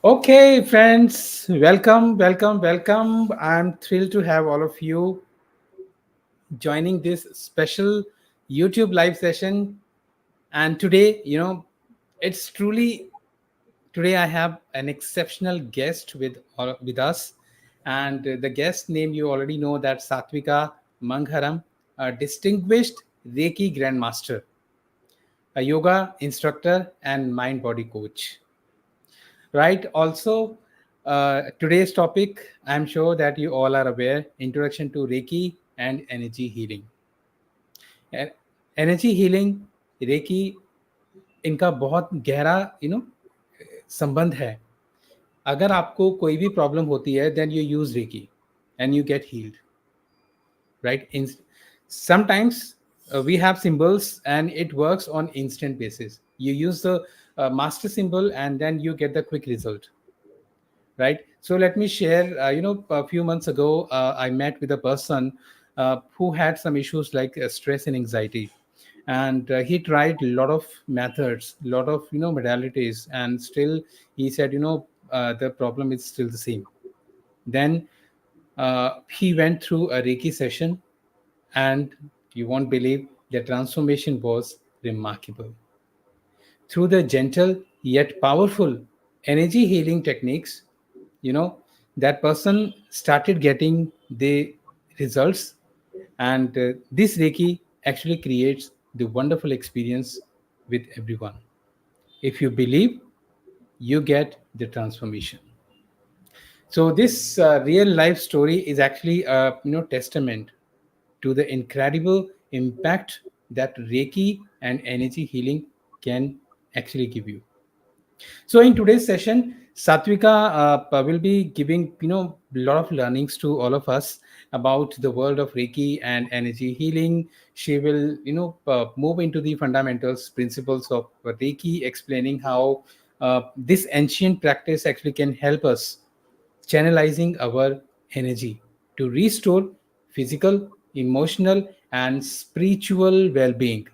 Okay, friends, welcome, welcome, welcome. I'm thrilled to have all of you joining this special YouTube live session. And today, it's truly today I have an exceptional guest with us, and the guest name you already know, that Saatvika Mangharam, a distinguished Reiki Grandmaster, a yoga instructor, and mind body coach. Right. Also, today's topic, I'm sure that you all are aware, introduction to Reiki and energy healing. E- Energy healing, Reiki, इनका बहुत गहरा संबंध है. अगर आपको कोई भी problem होती है, then you use Reiki and you get healed, right? Sometimes we have symbols and it works on instant basis. You use the master symbol and then you get the quick result, right? So let me share. A few months ago, I met with a person who had some issues like stress and anxiety, and he tried a lot of methods, lot of modalities, and still he said, the problem is still the same. Then he went through a Reiki session, and you won't believe the transformation was remarkable. Through the gentle yet powerful energy healing techniques, you know, that person started getting the results, and this Reiki actually creates the wonderful experience with everyone. If you believe, you get the transformation. So this real life story is actually a testament to the incredible impact that Reiki and energy healing can actually give you. So in today's session, Satvika will be giving a lot of learnings to all of us about the world of Reiki and energy healing. She will move into the fundamentals, principles of Reiki, explaining how this ancient practice actually can help us channelizing our energy to restore physical, emotional, and spiritual well-being.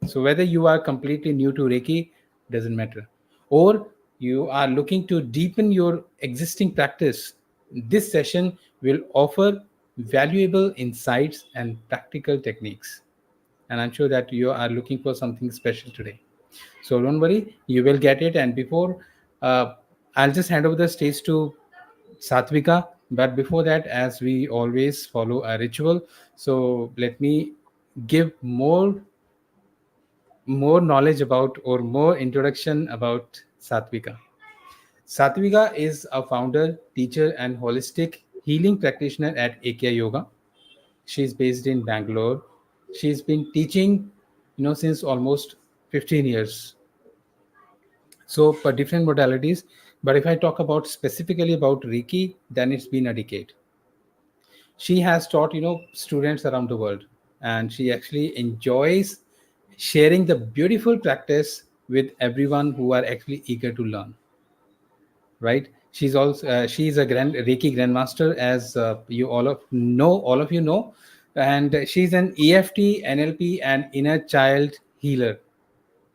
So whether you are completely new to Reiki, doesn't matter, or you are looking to deepen your existing practice, this session will offer valuable insights and practical techniques. And I'm sure that you are looking for something special today. So don't worry, you will get it. And before, uh, I'll just hand over the stage to Satvika. But before that, as we always follow a ritual, so let me give more knowledge about, or more introduction about Satvika. Satvika is a founder, teacher, and holistic healing practitioner at AKA Yoga. She's based in Bangalore. She's been teaching, since almost 15 years. So for different modalities. But if I talk about specifically about Reiki, then it's been a decade. She has taught students around the world, and she actually enjoys sharing the beautiful practice with everyone who are actually eager to learn, right? She's a grand Reiki grandmaster, as all of you know, and she's an EFT, NLP, and inner child healer.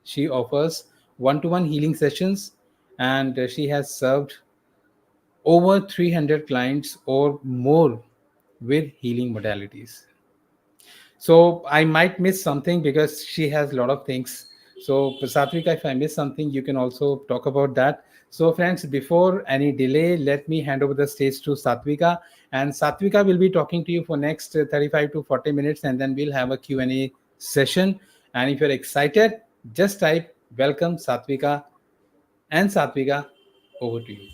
She offers one-to-one healing sessions, and she has served over 300 clients or more with healing modalities. So I might miss something because she has a lot of things. So Satvika, if I miss something, you can also talk about that. So friends, before any delay, let me hand over the stage to Satvika. And Satvika will be talking to you for next 35 to 40 minutes, and then we'll have a Q&A session. And if you're excited, just type welcome Satvika. And Satvika, over to you.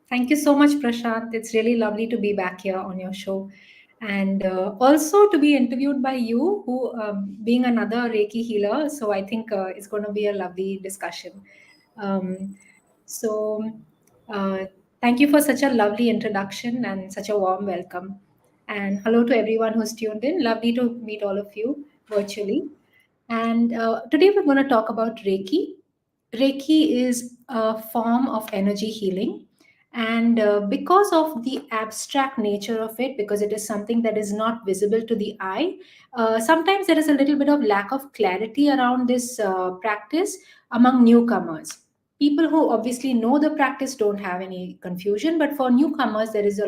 Thank you so much, Prashant. It's really lovely to be back here on your show. And also to be interviewed by you, who being another Reiki healer. So I think it's going to be a lovely discussion. Um, so uh, thank you for such a lovely introduction and such a warm welcome. And hello to everyone who's tuned in. Lovely to meet all of you virtually. And today we're going to talk about Reiki. Reiki is a form of energy healing. And because of the abstract nature of it, because it is something that is not visible to the eye, sometimes there is a little bit of lack of clarity around this practice among newcomers. People who obviously know the practice don't have any confusion, but for newcomers, there are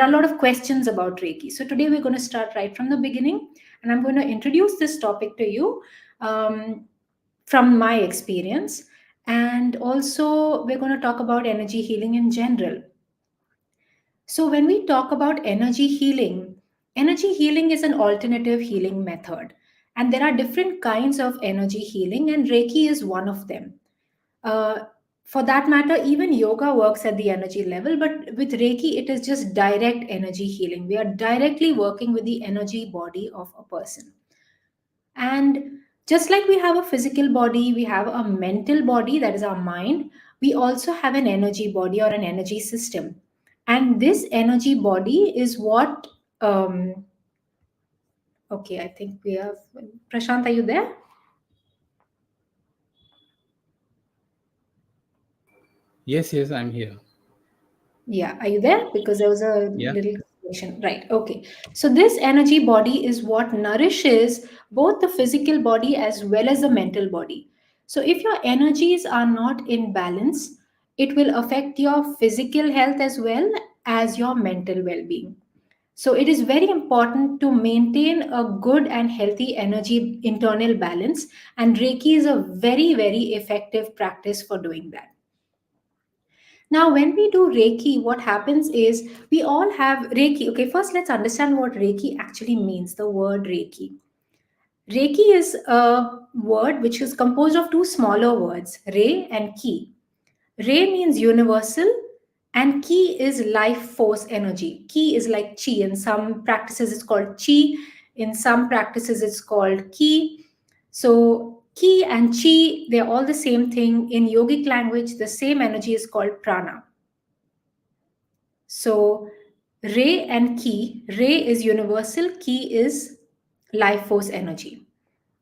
a lot of questions about Reiki. So today we're going to start right from the beginning, and I'm going to introduce this topic to you um, from my experience, and also we're going to talk about energy healing in general. So when we talk about energy healing is an alternative healing method, and there are different kinds of energy healing, and Reiki is one of them. Uh, for that matter, even yoga works at the energy level, but with Reiki, it is just direct energy healing. We are directly working with the energy body of a person. And just like we have a physical body, we have a mental body, that is our mind, we also have an energy body or an energy system. And this energy body is what, okay, I think we have, Prashant, are you there? Yes, yes, I'm here. Yeah, are you there? Because there was a Yeah. little connection. Right. Okay. So this energy body is what nourishes both the physical body as well as the mental body. So if your energies are not in balance, it will affect your physical health as well as your mental well-being. So it is very important to maintain a good and healthy energy internal balance, and Reiki is a very, very effective practice for doing that. Now, when we do Reiki, what happens is we all have Reiki. Okay, first let's understand what Reiki actually means, the word Reiki. Reiki is a word which is composed of two smaller words, Re and Ki. Re means universal, and Ki is life force energy. Ki is like Chi. In some practices, it's called Chi. In some practices, it's called Ki. So, Ki and Chi, they're all the same thing. In yogic language, the same energy is called prana. So, Ray and Ki, Ray is universal, Ki is life force energy.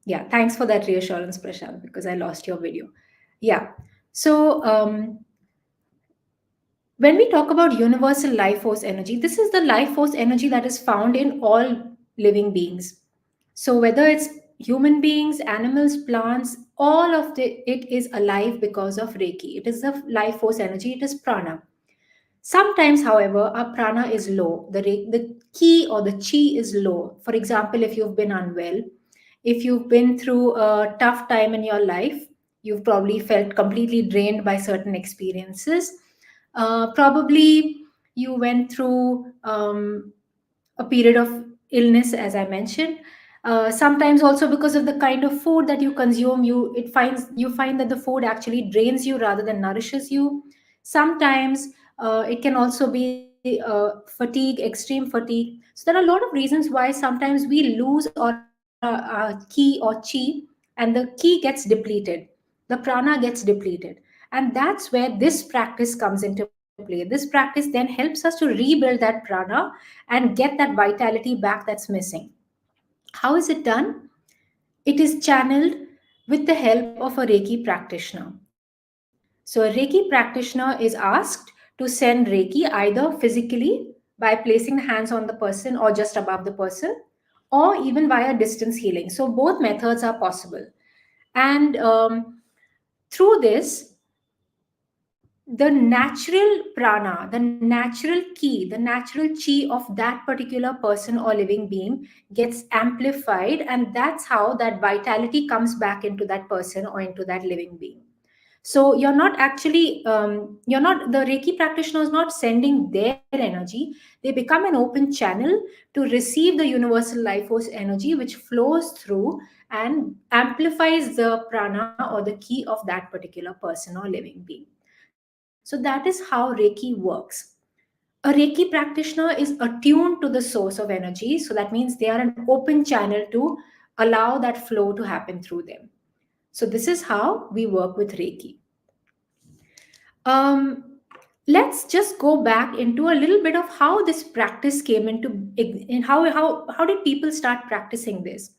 Yeah, thanks for that reassurance, Prashant, because I lost your video. Yeah. So, when we talk about universal life force energy, this is the life force energy that is found in all living beings. So, whether it's human beings, animals, plants, all of it is alive because of Reiki. It is the life force energy, it is prana. Sometimes, however, our prana is low. The ki or the chi is low. For example, if you've been unwell, if you've been through a tough time in your life, you've probably felt completely drained by certain experiences. Probably you went through a period of illness, as I mentioned. Sometimes also because of the kind of food that you consume, you find that the food actually drains you rather than nourishes you. Sometimes it can also be fatigue, extreme fatigue. So there are a lot of reasons why sometimes we lose our ki or chi, and the ki gets depleted, the prana gets depleted, and that's where this practice comes into play. This practice then helps us to rebuild that prana and get that vitality back that's missing. How is it done? It is channeled with the help of a Reiki practitioner. So, a Reiki practitioner is asked to send Reiki either physically by placing the hands on the person or just above the person, or even via distance healing. So, both methods are possible. And through this, the natural prana, the natural ki, the natural chi of that particular person or living being gets amplified, and that's how that vitality comes back into that person or into that living being. So you're not actually, you're not, the Reiki practitioner is not sending their energy. They become an open channel to receive the universal life force energy, which flows through and amplifies the prana or the ki of that particular person or living being. So that is how Reiki works. A Reiki practitioner is attuned to the source of energy. So that means they are an open channel to allow that flow to happen through them. So this is how we work with Reiki. Um, let's just go back into a little bit of how this practice came into, in how did people start practicing this.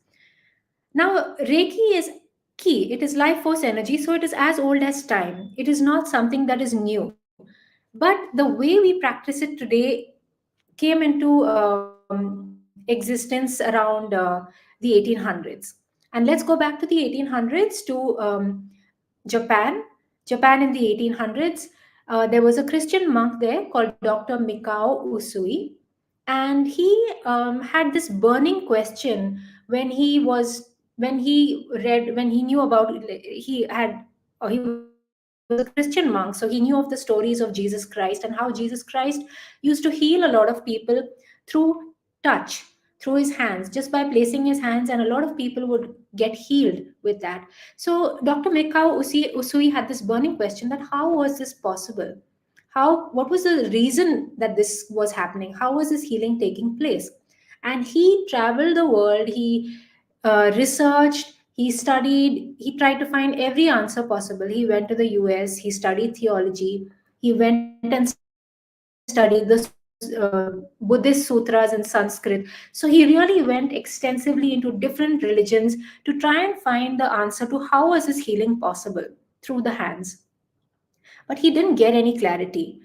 Now, Reiki is key. It is life force energy, so it is as old as time. It is not something that is new. But the way we practice it today came into existence around the 1800s. And let's go back to the 1800s to Japan. Japan in the 1800s. There was a Christian monk there called Dr. Mikao Usui, and he had this burning question when he knew about he was a Christian monk, so he knew of the stories of Jesus Christ and how Jesus Christ used to heal a lot of people through touch, through his hands, just by placing his hands, and a lot of people would get healed with that. So Dr. Mikao Usui had this burning question that how was this possible? What was the reason that this was happening? How was this healing taking place? And he traveled the world. He researched, he studied, he tried to find every answer possible. He went to the US, he studied theology, he went and studied the Buddhist sutras in Sanskrit. So he really went extensively into different religions to try and find the answer to how was this healing possible through the hands. But he didn't get any clarity.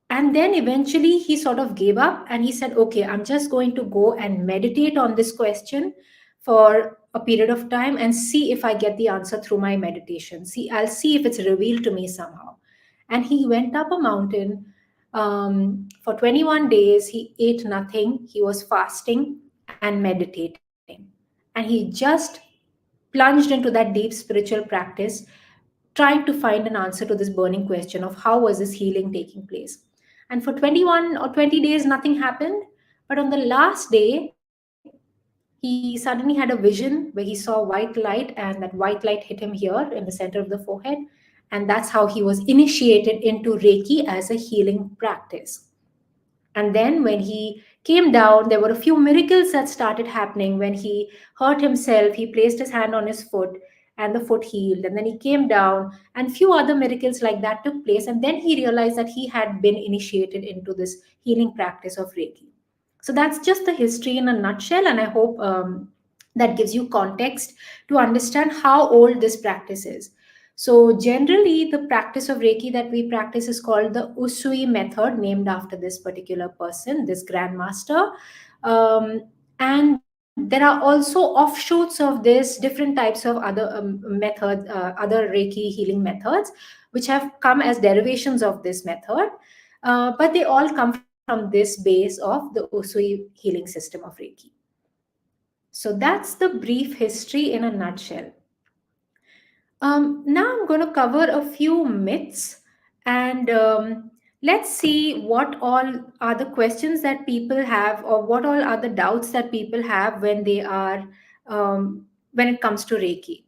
And then eventually he sort of gave up and he said, okay, I'm just going to go and meditate on this question for a period of time and see if I get the answer through my meditation. I'll see if it's revealed to me somehow. And he went up a mountain. For 21 days, he ate nothing. He was fasting and meditating. And he just plunged into that deep spiritual practice, trying to find an answer to this burning question of how was this healing taking place. And for 21 or 20 days, nothing happened. But on the last day, he suddenly had a vision where he saw white light, and that white light hit him here in the center of the forehead. And that's how he was initiated into Reiki as a healing practice. And then when he came down, there were a few miracles that started happening. When he hurt himself, he placed his hand on his foot and the foot healed. And then he came down, and few other miracles like that took place. And then he realized that he had been initiated into this healing practice of Reiki. So that's just the history in a nutshell. And I hope that gives you context to understand how old this practice is. So, generally, the practice of Reiki that we practice is called the Usui method, named after this particular person, this Grandmaster. And there are also offshoots of this, different types of other methods, other Reiki healing methods, which have come as derivations of this method. But they all come from this base of the Usui healing system of Reiki. So, that's the brief history in a nutshell. Now I'm going to cover a few myths, and let's see what all are the questions that people have, or what all are the doubts that people have when it comes to Reiki.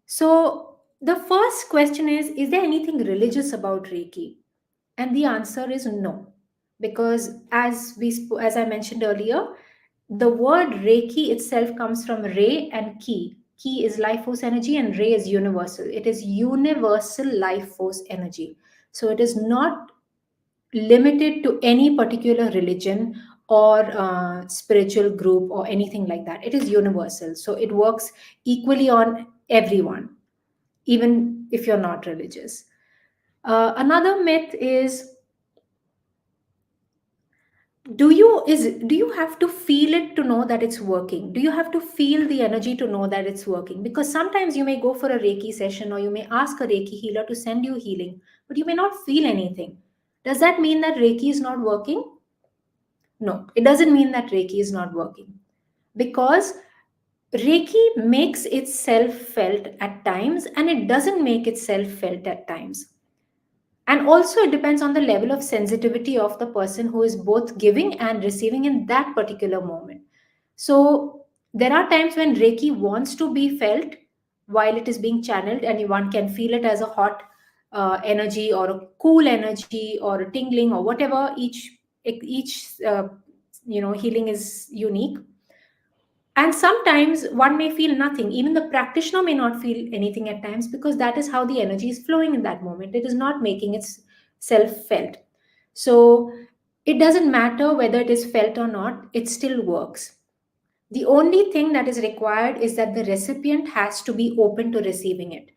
So the first question is there anything religious about Reiki? And the answer is no, because as I mentioned earlier, the word Reiki itself comes from Re and Ki. Ki is life force energy and Re is universal. It is universal life force energy. So it is not limited to any particular religion or spiritual group or anything like that. It is universal. So it works equally on everyone, even if you're not religious. Another myth is, do you have to feel it to know that it's working? Do you have to feel the energy to know that it's working? Because sometimes you may go for a Reiki session, or you may ask a Reiki healer to send you healing, but you may not feel anything. Does that mean that Reiki is not working? No, it doesn't mean that Reiki is not working, because Reiki makes itself felt at times and it doesn't make itself felt at times. And also, it depends on the level of sensitivity of the person who is both giving and receiving in that particular moment. So, there are times when Reiki wants to be felt while it is being channeled, and one can feel it as a hot energy, or a cool energy, or a tingling, or whatever. Each healing is unique. And sometimes one may feel nothing. Even the practitioner may not feel anything at times, because that is how the energy is flowing in that moment. It is not making itself felt. So it doesn't matter whether it is felt or not, it still works. The only thing that is required is that the recipient has to be open to receiving it.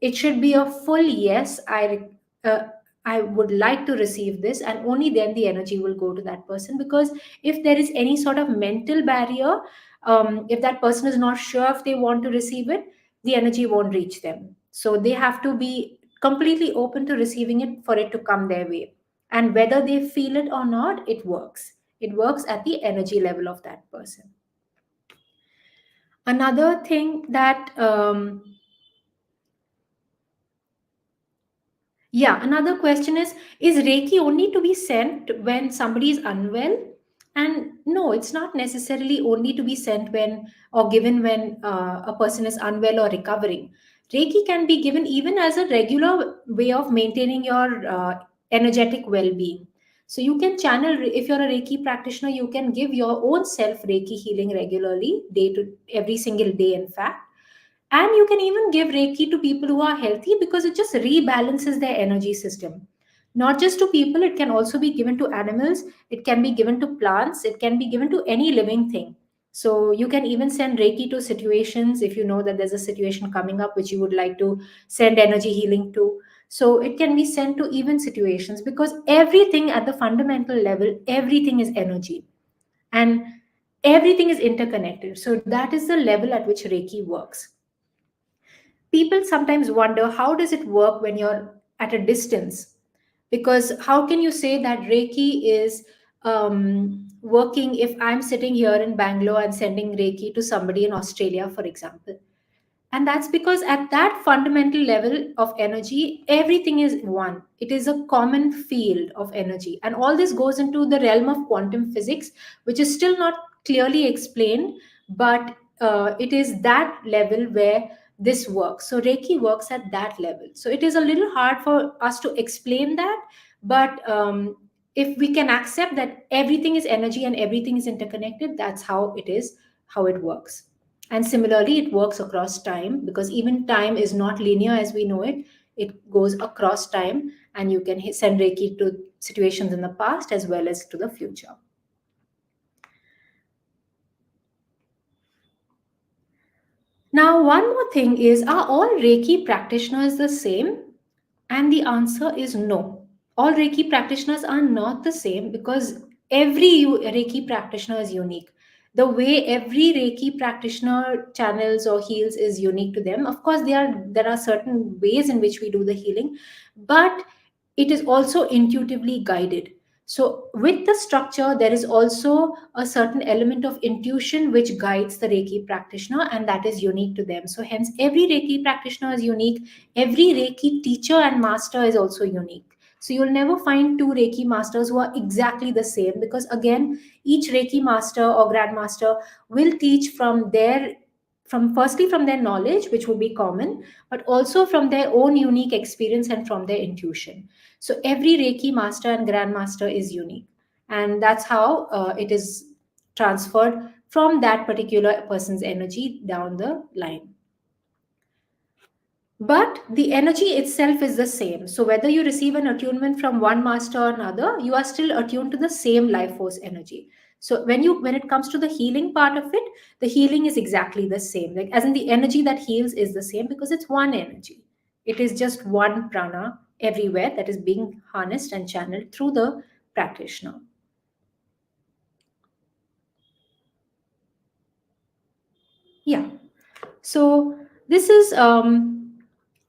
It should be a full yes, uh, I would like to receive this, and only then the energy will go to that person. Because if there is any sort of mental barrier, if that person is not sure if they want to receive it, the energy won't reach them. So they have to be completely open to receiving it for it to come their way. And whether they feel it or not, it works. It works at the energy level of that person. Another thing that Yeah, another question is Reiki only to be sent when somebody is unwell? And no, it's not necessarily only to be sent when or given when a person is unwell or recovering. Reiki can be given even as a regular way of maintaining your energetic well being. So you can channel, if you're a Reiki practitioner, you can give your own self Reiki healing regularly, day to every single day, in fact. And you can even give Reiki to people who are healthy because it just rebalances their energy system. Not just to people, it can also be given to animals, it can be given to plants, it can be given to any living thing. So you can even send Reiki to situations if you know that there's a situation coming up which you would like to send energy healing to. So it can be sent to even situations because everything at the fundamental level, everything is energy. And everything is interconnected. So that is the level at which Reiki works. People sometimes wonder, how does it work when you're at a distance? Because how can you say that Reiki is working if I'm sitting here in Bangalore and sending Reiki to somebody in Australia, for example? And that's because at that fundamental level of energy, everything is one. It is a common field of energy. And all this goes into the realm of quantum physics, which is still not clearly explained, but it is that level where this works. So Reiki works at that level. So it is a little hard for us to explain that, but if we can accept that everything is energy and everything is interconnected, that's how it is, how it works. And similarly, it works across time because even time is not linear as we know it. It goes across time, and you can send Reiki to situations in the past as well as to the future. Now, one more thing is, are all Reiki practitioners the same? And the answer is no. All Reiki practitioners are not the same because every Reiki practitioner is unique. The way every Reiki practitioner channels or heals is unique to them. Of course, there are certain ways in which we do the healing, but it is also intuitively guided. So, with the structure, there is also a certain element of intuition which guides the Reiki practitioner, and that is unique to them. So, hence, every Reiki practitioner is unique. Every Reiki teacher and master is also unique. So, you'll never find two Reiki masters who are exactly the same because, again, each Reiki master or grandmaster will teach from firstly from their knowledge, which would be common, but also from their own unique experience and from their intuition. So every Reiki master and grandmaster is unique. And that's how it is transferred from that particular person's energy down the line. But the energy itself is the same. So whether you receive an attunement from one master or another, you are still attuned to the same life force energy. So when it comes to the healing part of it, the healing is exactly the same. Like as in the energy that heals is the same because it's one energy. It is just one prana everywhere that is being harnessed and channeled through the practitioner. Yeah. So this is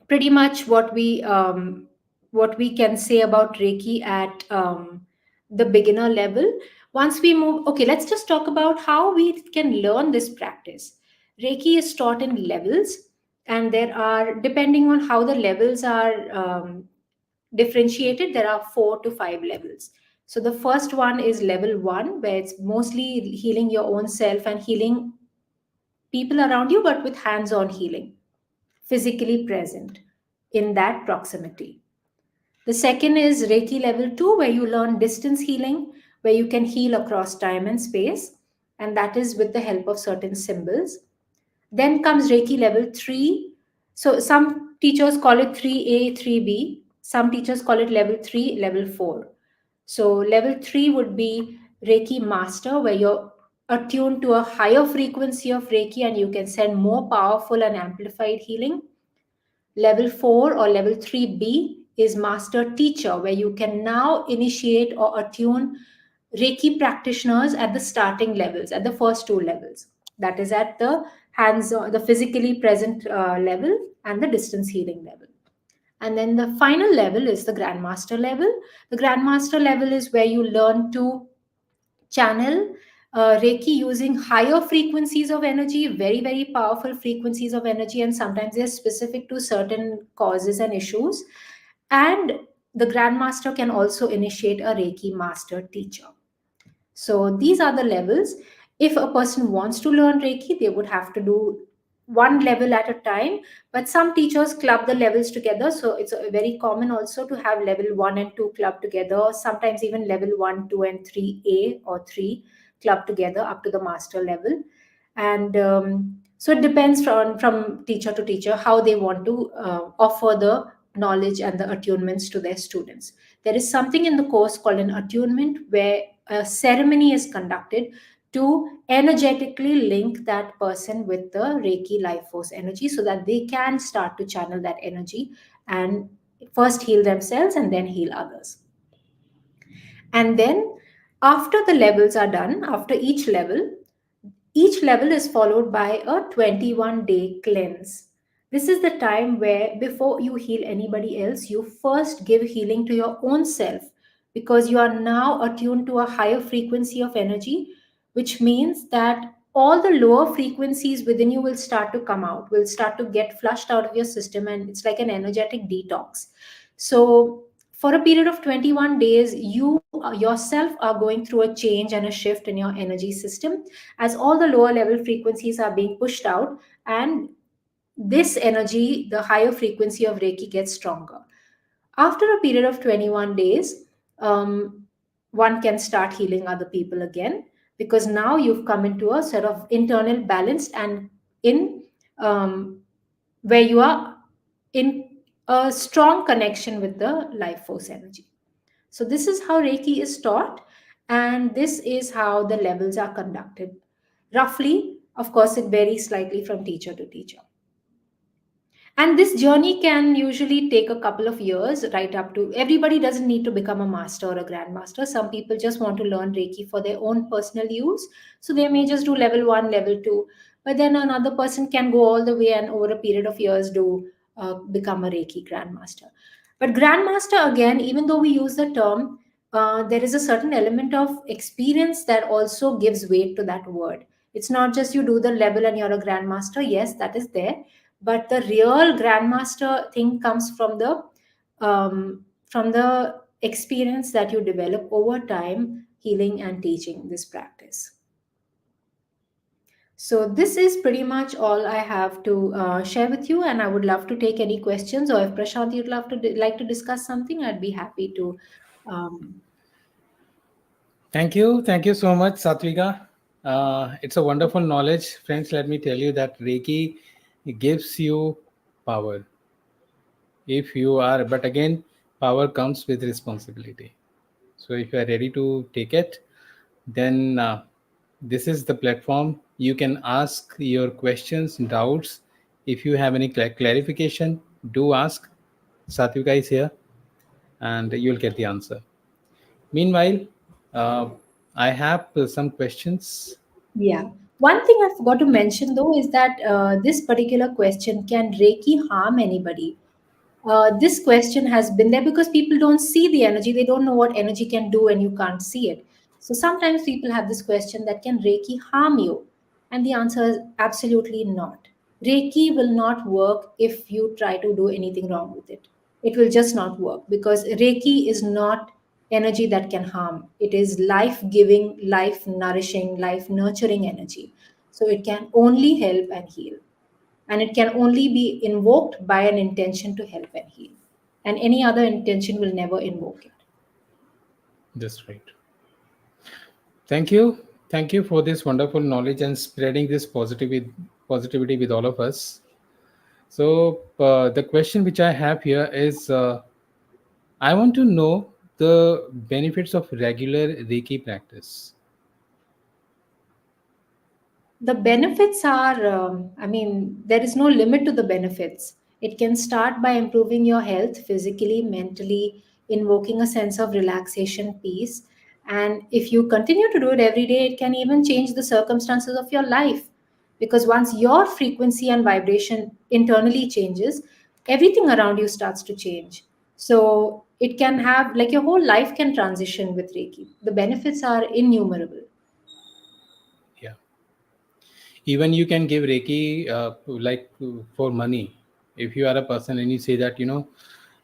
pretty much what we can say about Reiki at the beginner level. Once we move, okay, let's just talk about how we can learn this practice. Reiki is taught in levels, and there are, depending on how the levels are differentiated, there are 4 to 5 levels. So the first one is level 1, where it's mostly healing your own self and healing people around you, but with hands on healing, physically present in that proximity. The second is Reiki level 2, where you learn distance healing, where you can heal across time and space, and that is with the help of certain symbols. Then comes Reiki level 3. So some teachers call it 3A, 3B. Some teachers call it level 3, level 4. So level 3 would be Reiki Master, where you're attuned to a higher frequency of Reiki and you can send more powerful and amplified healing. Level 4 or level 3B is Master Teacher, where you can now initiate or attune Reiki practitioners at the starting levels, at the first 2 levels. That is at the hands, the physically present level and the distance healing level. And then the final level is the Grandmaster level. The Grandmaster level is where you learn to channel Reiki using higher frequencies of energy, very, very powerful frequencies of energy, and sometimes they're specific to certain causes and issues. And the Grandmaster can also initiate a Reiki master teacher. So these are the levels. If a person wants to learn Reiki, they would have to do one level at a time. But some teachers club the levels together. So it's very common also to have level 1 and 2 clubbed together. Sometimes even level 1, 2, and 3A or 3 clubbed together up to the master level. And so it depends from teacher to teacher how they want to offer the knowledge and the attunements to their students. There is something in the course called an attunement where a ceremony is conducted to energetically link that person with the Reiki life force energy so that they can start to channel that energy and first heal themselves and then heal others. And then after the levels are done, after each level is followed by a 21-day cleanse. This is the time where, before you heal anybody else, you first give healing to your own self because you are now attuned to a higher frequency of energy, which means that all the lower frequencies within you will start to come out, will start to get flushed out of your system, and it's like an energetic detox. So, for a period of 21 days, you yourself are going through a change and a shift in your energy system as all the lower level frequencies are being pushed out, and this energy, the higher frequency of Reiki, gets stronger. After a period of 21 days, one can start healing other people again because now you've come into a sort of internal balance and in where you are in a strong connection with the life force energy. So, this is how Reiki is taught, and this is how the levels are conducted. Roughly, of course, it varies slightly from teacher to teacher. And this journey can usually take a couple of years, right up to everybody doesn't need to become a master or a grandmaster. Some people just want to learn Reiki for their own personal use. So they may just do level 1, level 2. But then another person can go all the way and over a period of years do become a Reiki grandmaster. But grandmaster, again, even though we use the term, there is a certain element of experience that also gives weight to that word. It's not just you do the level and you're a grandmaster. Yes, that is there, but the real grandmaster thing comes from the experience that you develop over time healing and teaching this practice. So this is pretty much all I have to share with you, and I would love to take any questions, or if Prashant you'd love to like to discuss something, I'd be happy to. um, Thank you so much, Satvika. It's a wonderful knowledge, friends. Let me tell you that Reiki gives you power. If you are, but again, power comes with responsibility. So if you are ready to take it, then this is the platform. You can ask your questions, doubts. If you have any clarification, do ask. Satvika is here, and you'll get the answer. Meanwhile, uh, I have some questions. Yeah. One thing I forgot to mention though is that this particular question, can Reiki harm anybody? This question has been there because people don't see the energy. They don't know what energy can do and you can't see it. So sometimes people have this question that, can Reiki harm you? And the answer is absolutely not. Reiki will not work if you try to do anything wrong with it. It will just not work because Reiki is not energy that can harm. It is life giving, life nourishing, life nurturing energy. So it can only help and heal, and it can only be invoked by an intention to help and heal, and any other intention will never invoke it. That's right. Thank you for this wonderful knowledge and spreading this positivity with all of us. So the question which I have here is, I want to know the benefits of regular Reiki practice. The benefits are, I mean, there is no limit to the benefits. It can start by improving your health physically, mentally, invoking a sense of relaxation, peace. And if you continue to do it every day, it can even change the circumstances of your life. Because once your frequency and vibration internally changes, everything around you starts to change. So it can have, like, your whole life can transition with Reiki. The benefits are innumerable. Yeah. Even you can give Reiki for money. If you are a person and you say that,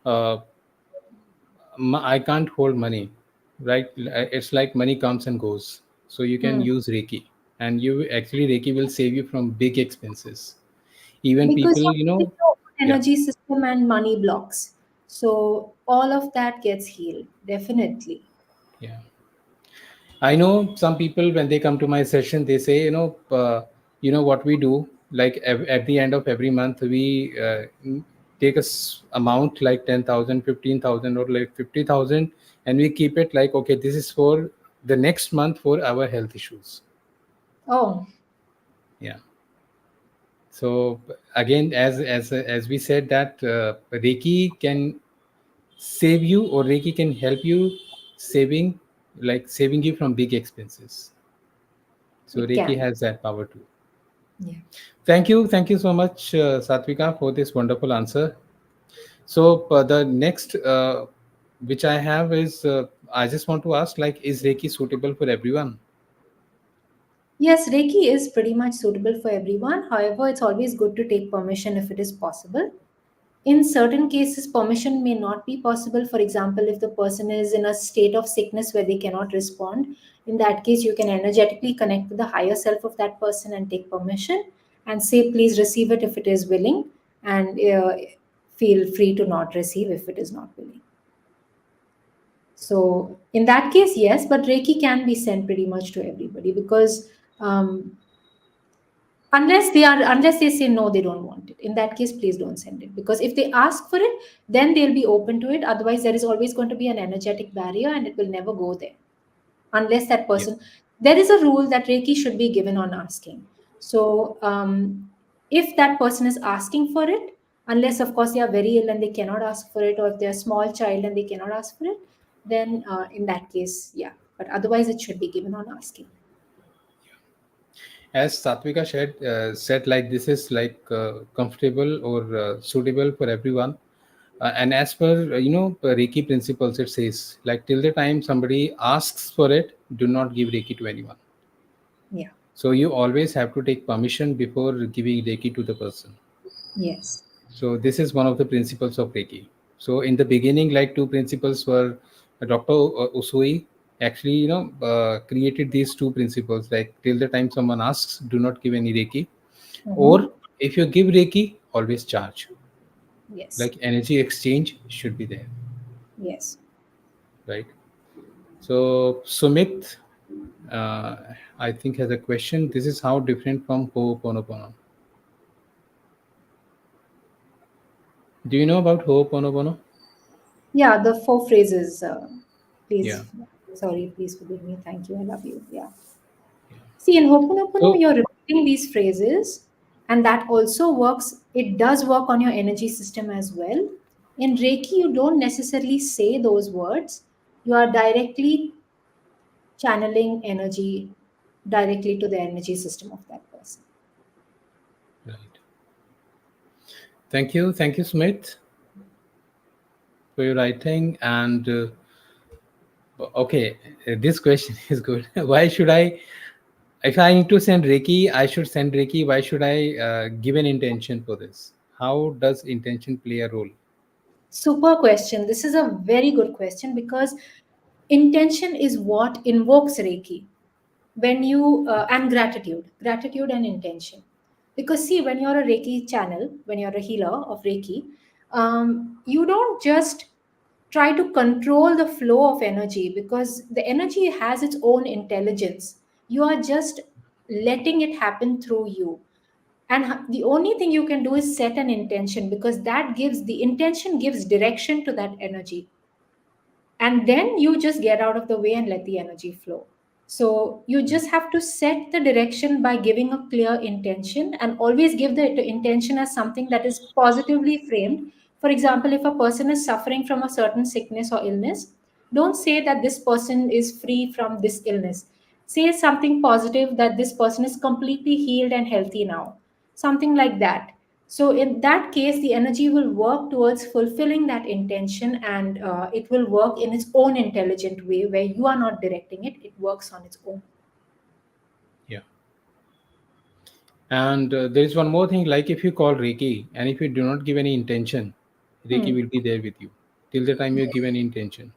uh, I can't hold money, right? It's like money comes and goes. So you can Hmm. use Reiki, and you actually Reiki will save you from big expenses. Even Because people, you're keeping your own yeah, energy system and money blocks. So all of that gets healed, definitely. yeah. I know some people when they come to my session, they say, what we do. Like at the end of every month, we take amount like 10,000, 15,000, or like 50,000, and we keep it like, okay, this is for the next month for our health issues. Oh, Yeah. So again, as we said that Reiki can save you, or Reiki can help you saving saving you from big expenses. So it Reiki can. has that power too. Yeah. Thank you so much, Satvika, for this wonderful answer. So the next which I have is I just want to ask, like, is Reiki suitable for everyone? Yes, Reiki is pretty much suitable for everyone. However, it's always good to take permission if it is possible. In certain cases, permission may not be possible. For example, if the person is in a state of sickness where they cannot respond, in that case, you can energetically connect with the higher self of that person and take permission and say, please receive it if it is willing, and feel free to not receive if it is not willing. So, in that case, yes, but Reiki can be sent pretty much to everybody because um, unless they say no, they don't want it. In that case, please don't send it, because if they ask for it, then they'll be open to it. Otherwise, there is always going to be an energetic barrier and it will never go there unless that Yeah. person. There is a rule that Reiki should be given on asking. So if that person is asking for it, unless of course they are very ill and they cannot ask for it, or if they're a small child and they cannot ask for it, then in that case, yeah, but otherwise it should be given on asking. As Satvika said, like this is like comfortable or suitable for everyone. And as per Reiki principles, it says like till the time somebody asks for it, do not give Reiki to anyone. Yeah. So you always have to take permission before giving Reiki to the person. Yes. So this is one of the principles of Reiki. So in the beginning, like two principles were Dr. Usui actually, created these two principles. Like till the time someone asks, do not give any Reiki, Mm-hmm. or if you give Reiki, always charge. Yes. Like energy exchange should be there, Yes. right? So Sumit, uh, I think has a question. This is how different from Ho'oponopono. Do you know about Ho'oponopono? Yeah, the four phrases. Yeah. Please, sorry, please forgive me. Thank you. I love you. Yeah. See, in Ho'oponopono, So you're repeating these phrases, and that also works. It does work on your energy system as well. In Reiki, you don't necessarily say those words. You are directly channeling energy directly to the energy system of that person. right. Thank you, Sumit, for your writing. And okay, this question is good. Why should I, if I need to send Reiki, I should send Reiki. Why should I give an intention for this? How does intention play a role? Super question. This is a very good question because intention is what invokes Reiki. When you and gratitude and intention, because see, when you're a Reiki channel, when you're a healer of Reiki, you don't just try to control the flow of energy, because the energy has its own intelligence. You are just letting it happen through you, and the only thing you can do is set an intention, because that gives the intention gives direction to that energy, and then you just get out of the way and let the energy flow. So you just have to set the direction by giving a clear intention, and always give the intention as something that is positively framed. For example, if a person is suffering from a certain sickness or illness, don't say that this person is free from this illness. say something positive that this person is completely healed and healthy now, something like that. So in that case, the energy will work towards fulfilling that intention, and it will work in its own intelligent way where you are not directing it, it works on its own. Yeah. And there is one more thing, like if you call Reiki and if you do not give any intention, Reiki Hmm. will be there with you till the time you give any intention.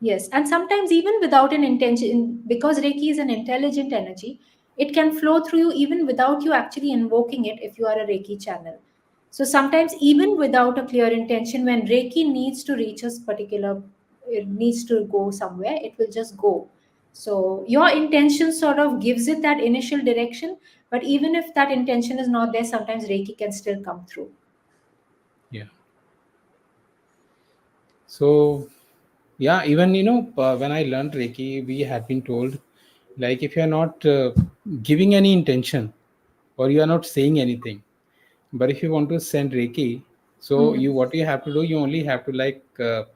Yes, and sometimes even without an intention, because Reiki is an intelligent energy, it can flow through you even without you actually invoking it if you are a Reiki channel. So sometimes even without a clear intention, when Reiki needs to reach a particular, it needs to go somewhere, it will just go. So your intention sort of gives it that initial direction, but even if that intention is not there, sometimes Reiki can still come through. Yeah. So, yeah, even when I learned Reiki, we had been told, like if you are not giving any intention or you are not saying anything, but if you want to send Reiki, so Hmm. you what you have to do, you only have to like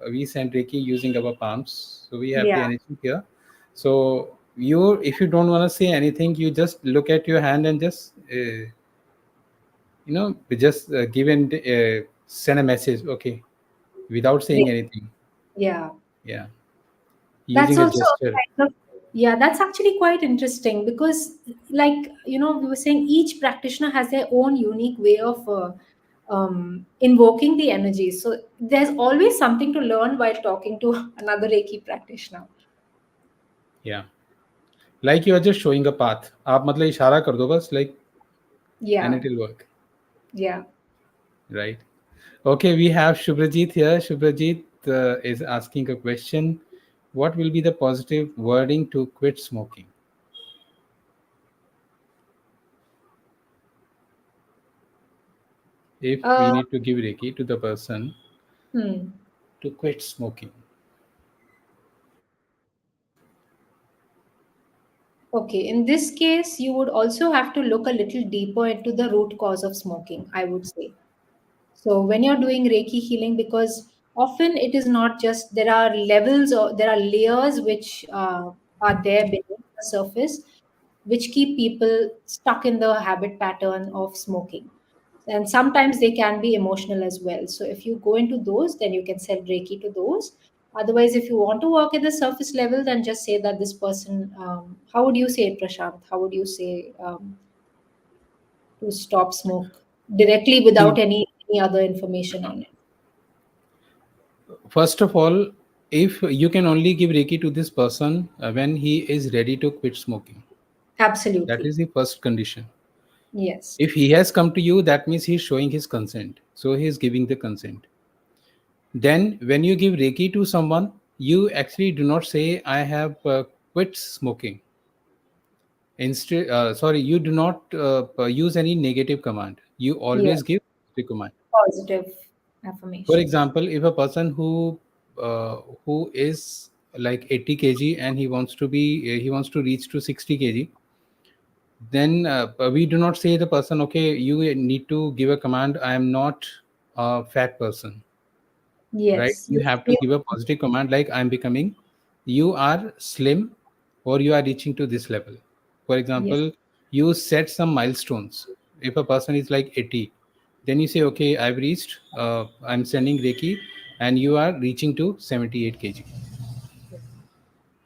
we send Reiki using our palms, so we have the Yeah. energy here. So you, if you don't want to say anything, you just look at your hand and just just give and send a message, okay, without saying anything. Yeah. Yeah, That's using a also gesture. a kind of, yeah, that's actually quite interesting because, like, we were saying each practitioner has their own unique way of invoking the energy. So there's always something to learn while talking to another Reiki practitioner. Yeah, like you are just showing a path. आप मतलब इशारा कर दो बस, like, and Yeah, it will work, yeah. right? Okay, we have Shubhrajit here. Shubhrajit is asking a question. What will be the positive wording to quit smoking? If we Uh, need to give Reiki to the person hmm. to quit smoking. Okay, in this case, you would also have to look a little deeper into the root cause of smoking, I would say. So when you're doing Reiki healing, because often it is not just, there are levels or there are layers which are there beneath the surface, which keep people stuck in the habit pattern of smoking. And sometimes they can be emotional as well. So if you go into those, then you can send Reiki to those. Otherwise, if you want to work at the surface level, then just say that this person, how would you say it, Prashant? How would you say to stop smoke directly without In any other information on it? First of all, if you can only give Reiki to this person when he is ready to quit smoking, that Absolutely. is the first condition. Yes. If he has come to you, that means he's showing his consent. So he is giving the consent. Then, when you give Reiki to someone, you actually do not say, I have quit smoking. Instead, sorry, you do not use any negative command. You Yeah. always give the command. Positive For affirmation. example, if a person who is like 80 kg and he wants to reach to 60 kg, then we do not say the person, okay, you need to give a command, I am not a fat person, right? Yes. You have to give a positive command like I'm becoming, you are slim, or you are reaching to this level. For Yes. example, you set some milestones. If a person is like 80, then you say, okay, I've reached, I'm sending Reiki, and you are reaching to 78 kg.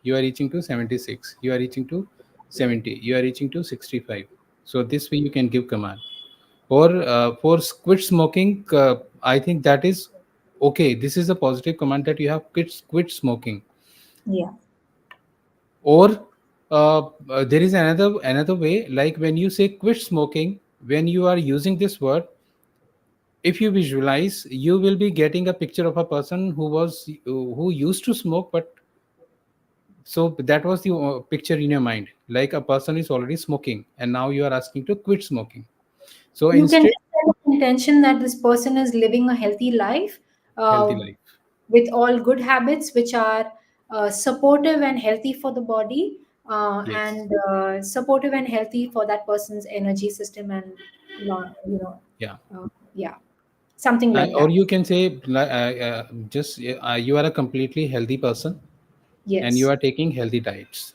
You are reaching to 76. You are reaching to 70. You are reaching to 65. So this way you can give command. Or for quit smoking, I think that is okay. This is a positive command that you have quit smoking. Yeah. Or there is another way, like when you say quit smoking, when you are using this word, if you visualize, you will be getting a picture of a person who used to smoke, but so that was the picture in your mind, like a person is already smoking and now you are asking to quit smoking. So You can instead, just set an intention that this person is living a healthy life healthy uh, life. with all good habits, which are supportive and healthy for the body, Yes. and supportive and healthy for that person's energy system and, you know, Yeah. yeah, something like Or that. you can say just you are a completely healthy person and you Yes. are taking healthy diets.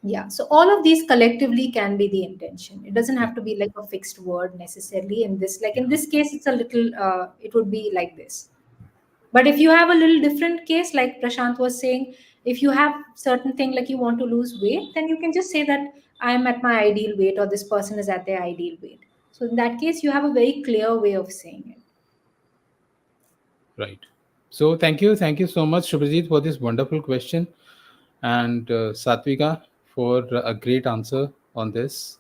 Yeah, so all of these collectively can be the intention. It doesn't Yeah. have to be like a fixed word necessarily. In this, like in Yeah. this case, it's a little. It would be like this. But if you have a little different case, like Prashant was saying, if you have certain thing like you want to lose weight, then you can just say that I am at my ideal weight, or this person is at their ideal weight. So in that case, you have a very clear way of saying it. Right. So thank you so much, Shubhajit, for this wonderful question, and Satvika for a great answer on this.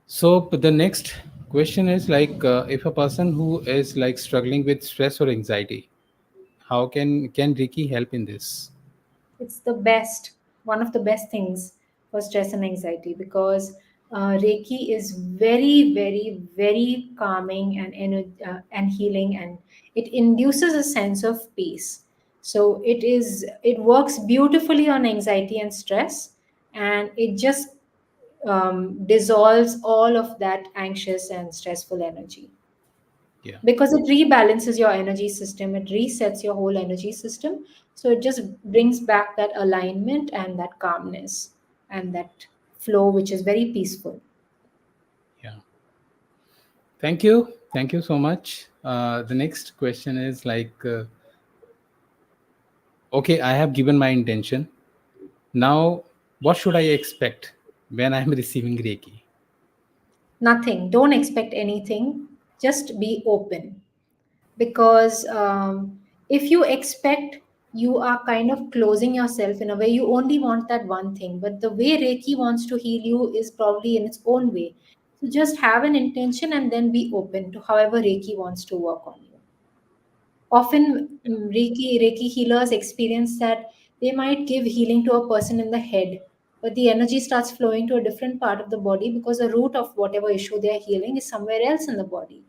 So the next question is like, if a person who is like struggling with stress or anxiety, how can Reiki help in this? It's the best, one of the best things for stress and anxiety, because Reiki is very, very, very calming and and healing, and it induces a sense of peace. So it works beautifully on anxiety and stress, and it just dissolves all of that anxious and stressful energy, Yeah. because it rebalances your energy system, it resets your whole energy system. So it just brings back that alignment and that calmness and that flow, which is very peaceful. Yeah. Thank you so much. The next question is like, okay, I have given my intention. Now, what should I expect when I'm receiving Reiki? Nothing, don't expect anything, just be open. Because if you expect, you are kind of closing yourself in a way. You only want that one thing, but the way Reiki wants to heal you is probably in its own way. So just have an intention and then be open to however Reiki wants to work on you. Often, Reiki healers experience that they might give healing to a person in the head, but the energy starts flowing to a different part of the body because the root of whatever issue they are healing is somewhere else in the body.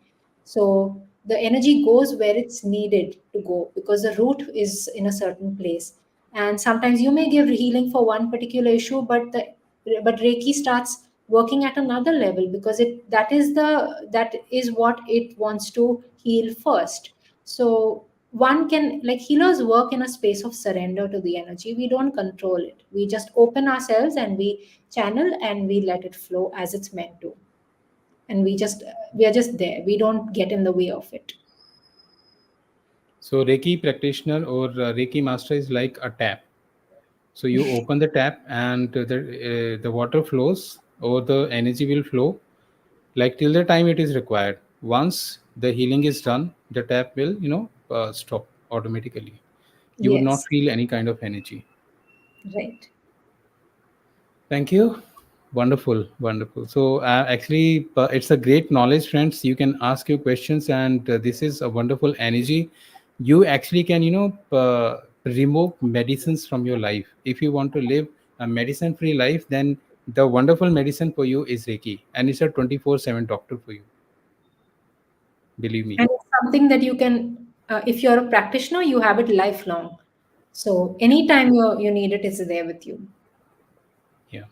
So the energy goes where it's needed to go because the root is in a certain place. And sometimes you may give healing for one particular issue, but Reiki starts working at another level because it that is what it wants to heal first. So one can, like, healers work in a space of surrender to the energy. We don't control it. We just open ourselves and we channel and we let it flow as it's meant to. And we are just there. We don't get in the way of it. So, Reiki practitioner or Reiki master is like a tap. So you open the tap, and the water flows, or the energy will flow like till the time it is required. Once the healing is done, the tap will stop automatically. You would not Yes, feel any kind of energy. right. Thank you. Wonderful, wonderful. So actually, it's a great knowledge, friends. You can ask your questions, and this is a wonderful energy. You actually can, remove medicines from your life. If you want to live a medicine-free life, then the wonderful medicine for you is Reiki, and it's a 24/7 doctor for you. Believe me. And it's something that you can, if you're a practitioner, you have it lifelong. So anytime you need it, it's there with you. Yeah.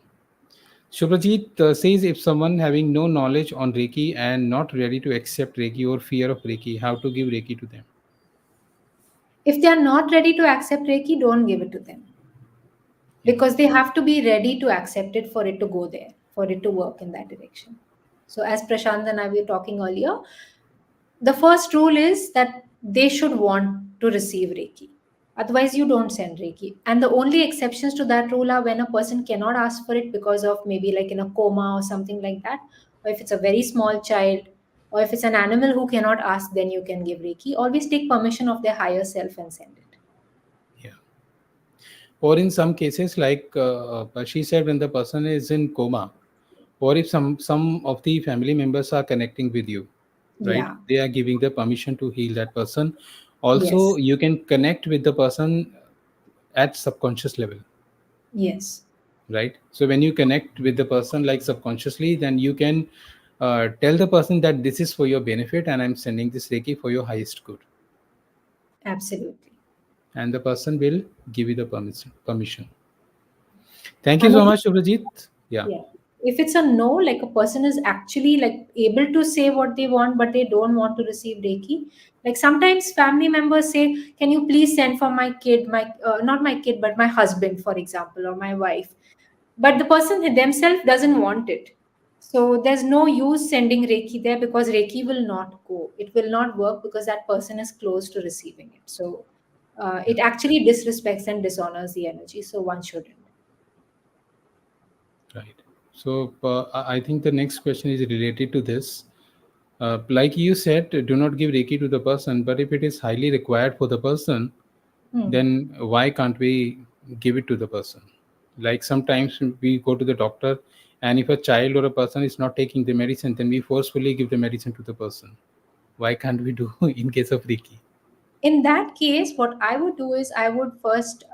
Shubhajit says, if someone having no knowledge on Reiki and not ready to accept Reiki or fear of Reiki, how to give Reiki to them? If they are not ready to accept Reiki, don't give it to them, Yeah. because they have to be ready to accept it for it to go there, for it to work in that direction. So, as Prashant and I were talking earlier, the first rule is that they should want to receive Reiki. Otherwise, you don't send Reiki. And the only exceptions to that rule are when a person cannot ask for it because of maybe like in a coma or something like that, or if it's a very small child, or if it's an animal who cannot ask, then you can give Reiki. Always take permission of their higher self and send it. Yeah. Or in some cases, like she said, when the person is in coma, or if some of the family members are connecting with you, right? Yeah. They are giving the permission to heal that person. Also, Yes. you can connect with the person at subconscious level, Yes. right? So when you connect with the person like subconsciously, then you can tell the person that this is for your benefit, and I'm sending this Reiki for your highest good, Absolutely. and the person will give you the permission. Thank you And so if, much, Subhajit. Yeah. yeah. If it's a no, like a person is actually like able to say what they want but they don't want to receive reiki. Like sometimes family members say, can you please send for my kid, my not my kid but my husband, for example, or my wife, but the person themselves doesn't want it. So there's no use sending reiki there, because reiki will not go, it will not work, because that person is close to receiving it. So Yeah, it actually disrespects and dishonors the energy, so one shouldn't. right. So I think the next question is related to this. Like you said, do not give Reiki to the person, but if it is highly required for the person, Hmm. then why can't we give it to the person? Like sometimes we go to the doctor, and if a child or a person is not taking the medicine, then we forcefully give the medicine to the person. Why can't we do in case of Reiki? In that case, what I would do is I would first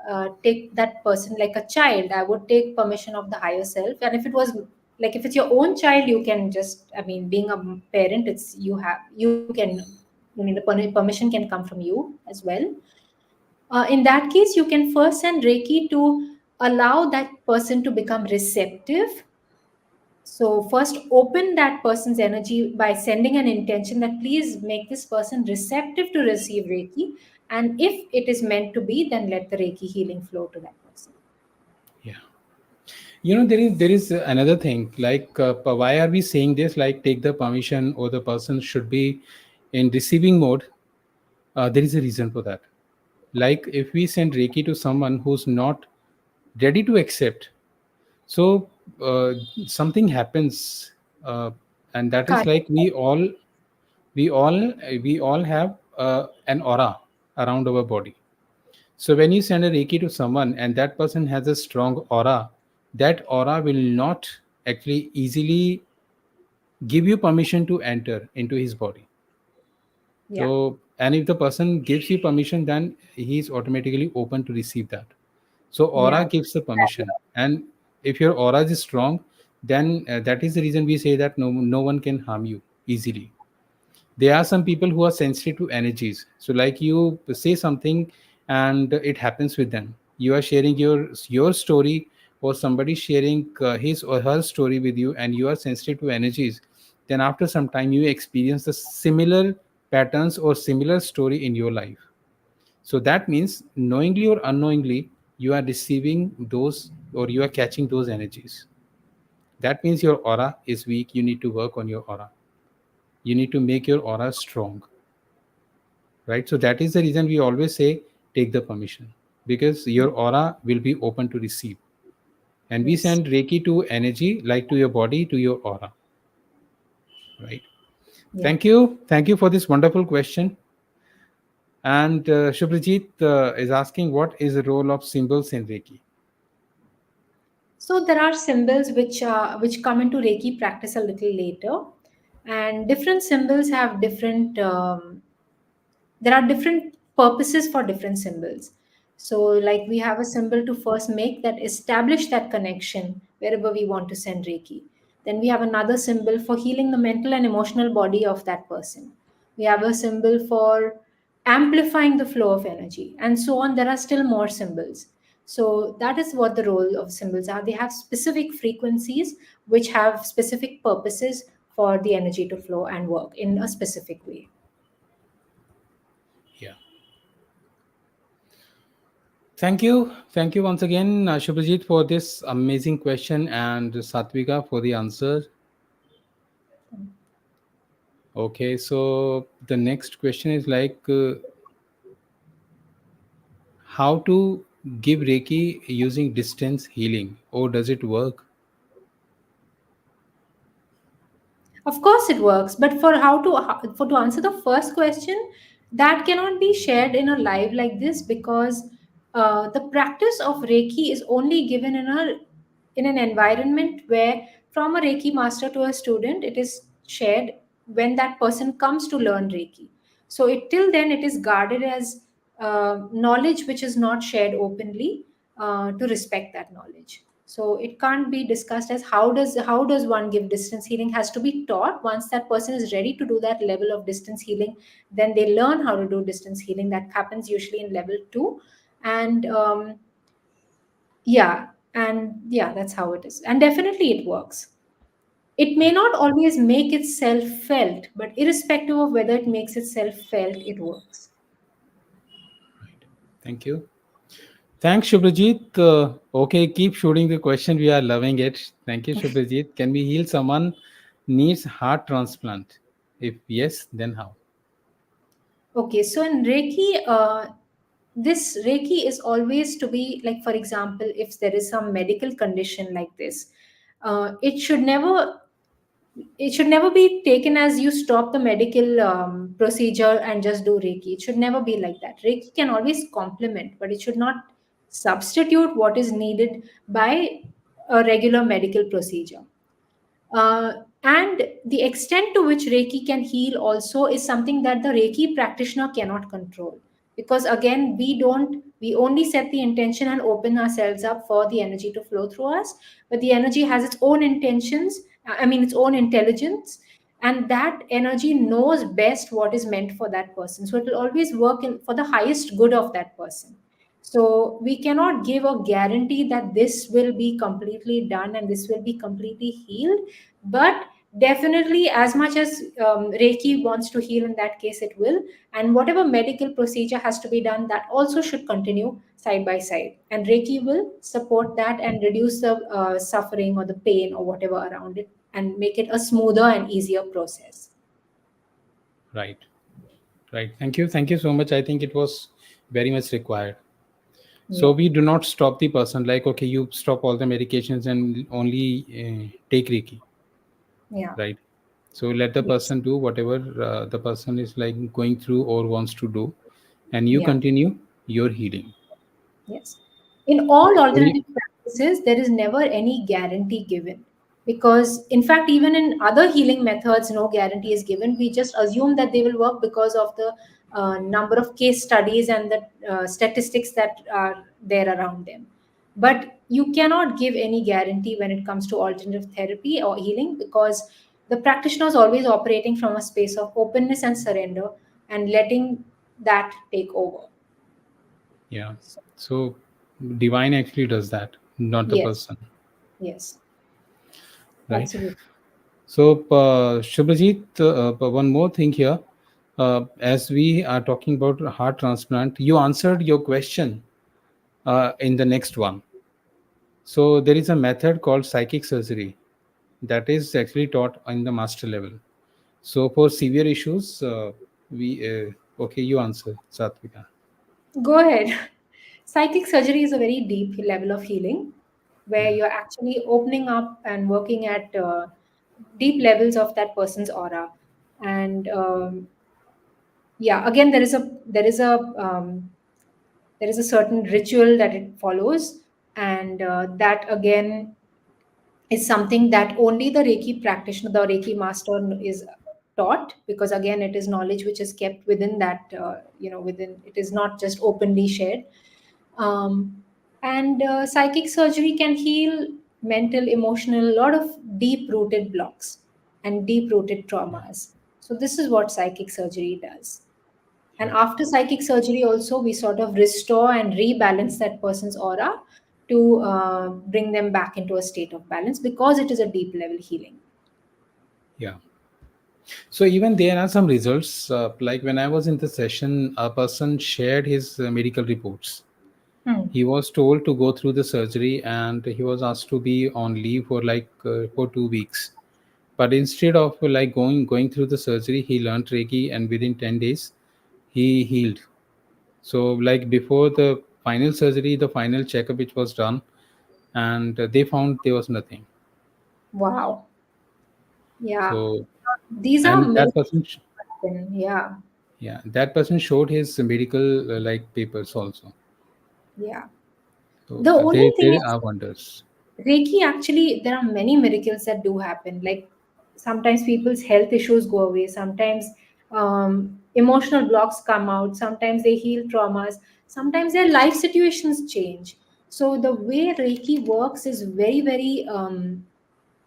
take that person like a child. I would take permission of the higher self, and if it was like, if it's your own child, you can just, I mean, being a parent, it's you can, I mean, the permission can come from you as well. In that case, you can first send reiki to allow that person to become receptive. So, first open that person's energy by sending an intention that please make this person receptive to receive Reiki. And if it is meant to be, then let the Reiki healing flow to that person. Yeah. There is another thing, like why are we saying this, like take the permission, or the person should be in receiving mode? There is a reason for that. Like if we send Reiki to someone who's not ready to accept, so uh, something happens, and that is Karma. like we all have an aura around our body. So when you send a Reiki to someone and that person has a strong aura, that aura will not actually easily give you permission to enter into his body. Yeah. So, and if the person gives you permission, then he is automatically open to receive that. So aura Yeah. gives the permission, and if your aura is strong, then that is the reason we say that no one can harm you easily. There are some people who are sensitive to energies, so like you say something and it happens with them. You are sharing your story, or somebody sharing his or her story with you, and you are sensitive to energies. Then after some time you experience the similar patterns or similar story in your life. So that means knowingly or unknowingly you are receiving those, or you are catching those energies. That means your aura is weak. You need to work on your aura. You need to make your aura strong, right? So that is the reason we always say take the permission, because your aura will be open to receive. And we Yes. send Reiki to energy, like to your body, to your aura, right? Yeah. Thank you for this wonderful question. And Shubhajit is asking, what is the role of symbols in Reiki? So there are symbols which come into Reiki practice a little later, and different symbols have different there are different purposes for different symbols. So like we have a symbol to first make that establish that connection wherever we want to send reiki. Then we have another symbol for healing the mental and emotional body of that person. We have a symbol for amplifying the flow of energy, and so on. There are still more symbols. So that is what the role of symbols are. They have specific frequencies which have specific purposes for the energy to flow and work in a specific way. Yeah. Thank you once again, Shubhajit, for this amazing question, and Satvika for the answer. Okay, so the next question is like, how to give Reiki using distance healing, or does it work? Of course, it works, but for for to answer the first question, that cannot be shared in a live like this, because the practice of Reiki is only given in an environment where, from a Reiki master to a student, it is shared when that person comes to learn Reiki. So till then it is guarded as knowledge which is not shared openly, to respect that knowledge. So it can't be discussed as how does one give distance healing. Has to be taught. Once that person is ready to do that level of distance healing, then they learn how to do distance healing. That happens usually in level 2. And yeah, and yeah, that's how it is, and definitely it works. It may Right. not always make itself felt, but irrespective of whether it makes itself felt, it works. Right. Thank you. Thanks, Shubhajit. Okay, keep shooting the question. We are loving it. Thank you, Shubhajit. Can we heal someone needs heart transplant? If yes, then how? Okay, so in Reiki, this Reiki is always to be like, for example, if there is some medical condition like this, it should never be taken as you stop the medical procedure and just do Reiki. It should never be like that. Reiki can always complement, but it should not substitute what is needed by a regular medical procedure. And the extent to which Reiki can heal also is something that the Reiki practitioner cannot control. Because again, we only set the intention and open ourselves up for the energy to flow through us. But the energy has its own intentions, its own intelligence, and that energy knows best what is meant for that person. So it will always work for the highest good of that person. So we cannot give a guarantee that this will be completely done and this will be completely healed, but definitely as much as Reiki wants to heal, in that case it will, and whatever medical procedure has to be done, that also should continue side by side, and Reiki will support that and reduce the suffering or the pain or whatever around it and make it a smoother and easier process. Right. Right. Thank you. Thank you so much. I think it was very much required. So Yeah, we do not stop the person like, okay, you stop all the medications and only take Reiki, yeah, right? So let the yes, person do whatever the person is like going through or wants to do, and you yeah. continue your healing. Yes. In all So you, alternative practices, there is never any guarantee given. Because, in fact, even in other healing methods, no guarantee is given. We just assume that they will work because of the number of case studies and the statistics that are there around them. But you cannot give any guarantee when it comes to alternative therapy or healing, because the practitioner is always operating from a space of openness and surrender and letting that take over. yeah. So, So divine actually does that, not the yes, person, yes. right? Absolutely. So, Shubhajit, one more thing here. As we are talking about heart transplant, you answered your question in the next one. So, there is a method called psychic surgery that is actually taught in the master level. So, for severe issues, okay, you answer, Satvika. Go ahead. Psychic surgery is a very deep level of healing where Yeah, you're actually opening up and working at deep levels of that person's aura. And yeah, again, there is a certain ritual that it follows, and that again is something that only the Reiki practitioner, the Reiki master is taught, because again, it is knowledge which is kept within that, within, it is not just openly shared. And psychic surgery can heal mental, emotional, a lot of deep rooted blocks and deep rooted yeah, traumas. So, this is what psychic surgery does. And right. after psychic surgery, also, we sort of restore and rebalance that person's aura to bring them back into a state of balance, because it is a deep level healing. Yeah. So, even there are some results. Like when I was in the session, a person shared his medical reports. Hmm. He was told to go through the surgery and he was asked to be on leave for like for 2 weeks. But instead of like going through the surgery, he learned Reiki, and within 10 days he healed. So like before the final surgery, the final checkup which was done, and they found there was nothing. Wow. Yeah. So These are and that miracles. person Yeah. yeah, that person showed his medical like papers also. Yeah. So The only thing they is, are wonders. Reiki actually, there are many miracles that do happen. Like sometimes people's health issues go away, sometimes emotional blocks come out, sometimes they heal traumas, sometimes their life situations change. So the way Reiki works is very, very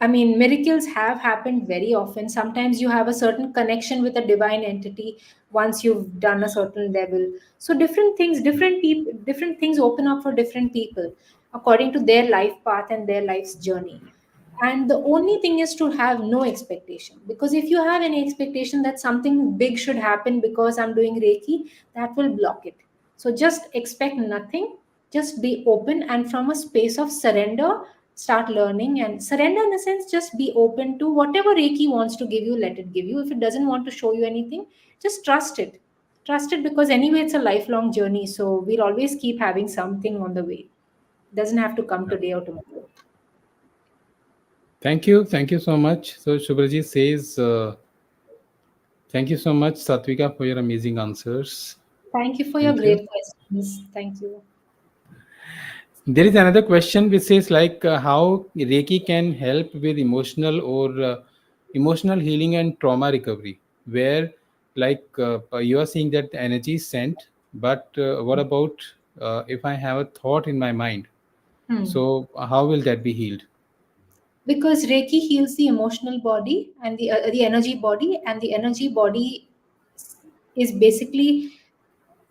miracles have happened very often. Sometimes you have a certain connection with a divine entity once you've done a certain level. So different things, different people, different things open up for different people according to their life path and their life's journey. And the only thing is to have no expectation, because if you have any expectation that something big should happen because I'm doing Reiki, that will block it. So just expect nothing, just be open, and from a space of surrender, start learning. And surrender in a sense, just be open to whatever Reiki wants to give you, let it give you. If it doesn't want to show you anything, just trust it. Trust it, because anyway it's a lifelong journey, so we'll always keep having something on the way. Doesn't have to come Yeah. today or tomorrow. Thank you so much. So Shubhraji says, thank you so much, Satvika, for your amazing answers. Thank you for your Thank you. great questions. Thank you. There is another question which says like how Reiki can help with emotional or emotional healing and trauma recovery. Where like you are saying that the energy is sent, but what about if I have a thought in my mind? Hmm. So how will that be healed? Because Reiki heals the emotional body and the energy body, and the energy body is basically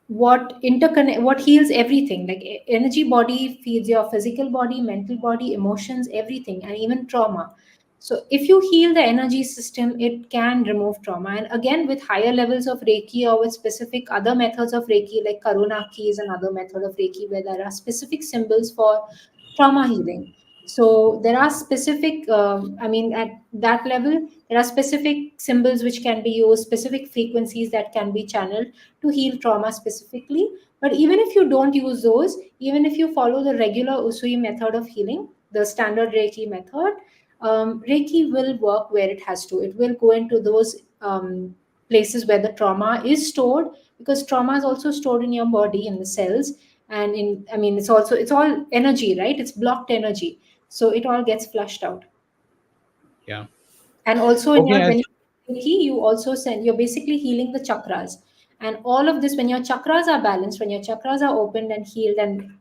what heals everything. Like energy body feeds your physical body, mental body, emotions, everything, and even trauma. So if you heal the energy system, it can remove trauma. And again, with higher levels of Reiki or with specific other methods of Reiki, like Karunaki is another method of Reiki where there are specific symbols for trauma healing. So there are specific, I mean, at that level, there are specific symbols which can be used, specific frequencies that can be channeled to heal trauma specifically. But even if you don't use those, even if you follow the regular Usui method of healing, the standard Reiki method, Reiki will work where it has to. It will go into those places where the trauma is stored, because trauma is also stored in your body, in the cells, and in, I mean, it's all energy, right? It's blocked energy, so it all gets flushed out. Yeah. And also in Okay. your, As when you Reiki, you also send, you're basically healing the chakras. And all of this, when your chakras are balanced, when your chakras are opened and healed and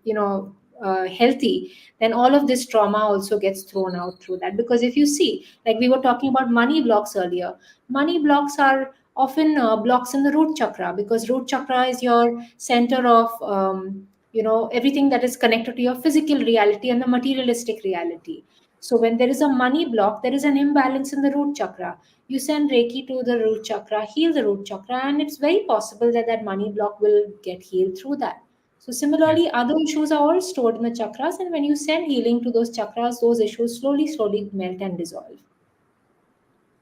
healthy, then all of this trauma also gets thrown out through that. Because if you see, like we were talking about money blocks earlier, money blocks are often blocks in the root chakra, because root chakra is your center of everything that is connected to your physical reality and the materialistic reality. So when there is a money block, there is an imbalance in the root chakra. You send Reiki to the root chakra, heal the root chakra, and it's very possible that that money block will get healed through that. So yeah, similarly, other issues are all stored in the chakras, and when you send healing to those chakras, those issues slowly, slowly melt and dissolve.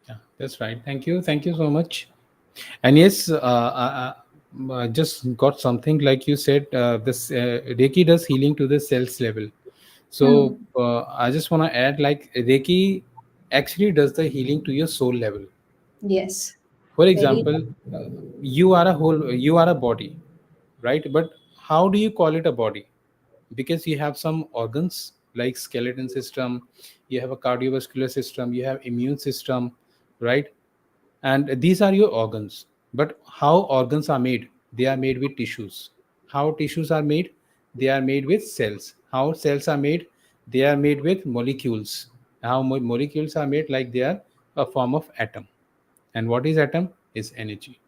yeah, that's right. Thank you so much. And yes, I just got something like you said. This Reiki does healing to the cells level. So Hmm. I just want to add, like Reiki actually does the healing to your soul level. Yes. For Very. example, you are a whole, you are a body, right? But how do you call it a body? Because you have some organs like skeleton system, you have a cardiovascular system, you have immune system, right? And these are your organs. But how organs are made? They are made with tissues. How tissues are made? They are made with cells. How cells are made? They are made with molecules. How molecules are made? Like they are a form of atom. And what is atom? Is energy.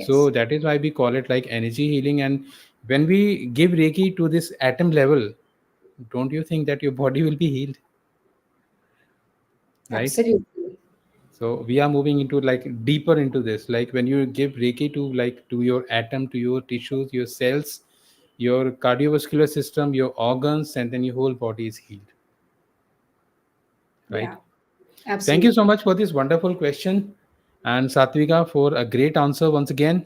So Yes. that is why we call it like energy healing. And when we give Reiki to this atom level, don't you think that your body will be healed, right? Absolutely. So we are moving into like deeper into this. Like when you give Reiki to like to your atom, to your tissues, your cells, your cardiovascular system, your organs, and then your whole body is healed, right? Yeah. Thank you so Absolutely. much for this wonderful question, and Satvika for a great answer once again.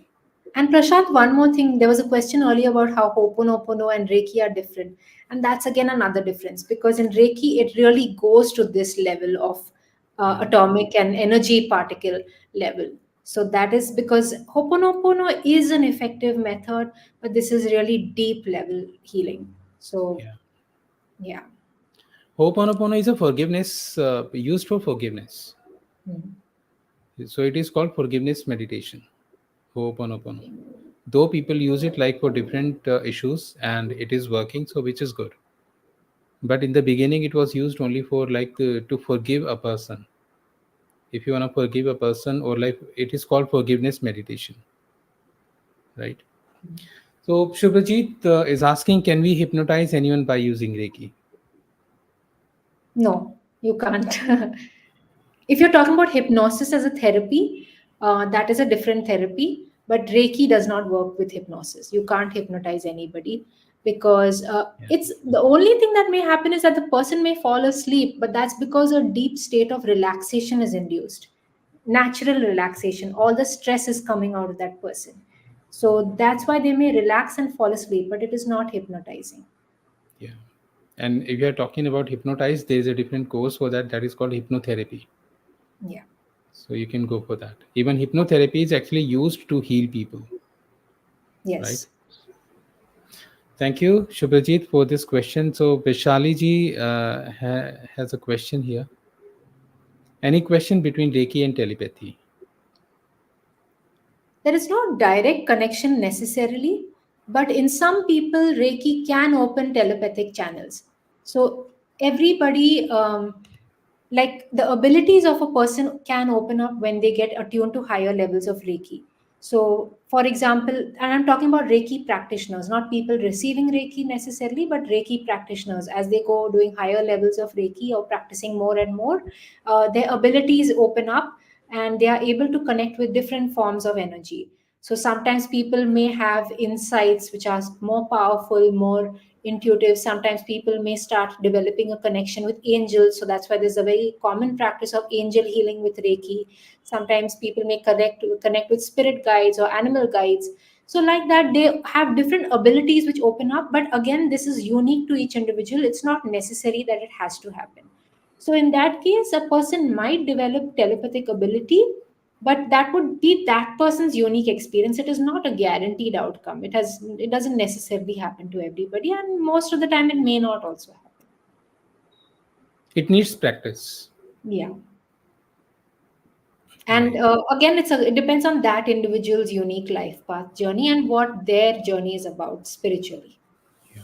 And Prashant, one more thing. There was a question earlier about how Ho'oponopono and Reiki are different. And that's again another difference, because in Reiki, it really goes to this level of Yeah, atomic and energy particle level. So that is because Ho'oponopono is an effective method, but this is really deep level healing. So, yeah. yeah. Ho'oponopono is a forgiveness used for forgiveness. Hmm. So it is called forgiveness meditation. Ho'oponopono. Though people use it like for different issues, and it is working, so which is good. But in the beginning, it was used only for like to forgive a person. If you want to forgive a person, or like it is called forgiveness meditation, right? So Shubhajit is asking, can we hypnotize anyone by using Reiki? No. You can't. If you're talking about hypnosis as a therapy, that is a different therapy. But Reiki does not work with hypnosis. You can't hypnotize anybody because Yeah. it's the only thing that may happen is that the person may fall asleep, but that's because a deep state of relaxation is induced, natural relaxation. All the stress is coming out of that person. So that's why they may relax and fall asleep, but it is not hypnotizing. Yeah. And if you are talking about hypnotize, there is a different course for that. That is called hypnotherapy. Yeah. So you can go for that. Even hypnotherapy is actually used to heal people, right? Yes. Thank you, Shubhajit, for this question. So Vishali ji has a question here. Any question between Reiki and telepathy? There is no direct connection necessarily, but in some people, Reiki can open telepathic channels. So, everybody, like the abilities of a person can open up when they get attuned to higher levels of Reiki. So, for example, and I'm talking about Reiki practitioners, not people receiving Reiki necessarily, but Reiki practitioners. As they go doing higher levels of Reiki or practicing more and more, their abilities open up and they are able to connect with different forms of energy. So sometimes people may have insights which are more powerful, more intuitive. Sometimes people may start developing a connection with angels. So that's why there's a very common practice of angel healing with Reiki. Sometimes people may connect with spirit guides or animal guides. So like that, they have different abilities which open up. But again, this is unique to each individual. It's not necessary that it has to happen. So in that case, a person might develop telepathic ability, but that would be that person's unique experience. It is not a guaranteed outcome. It doesn't necessarily happen to everybody, and most of the time it may not also happen. It needs practice. Yeah. And Right. again, it depends on that individual's unique life path journey and what their journey is about spiritually. Yeah.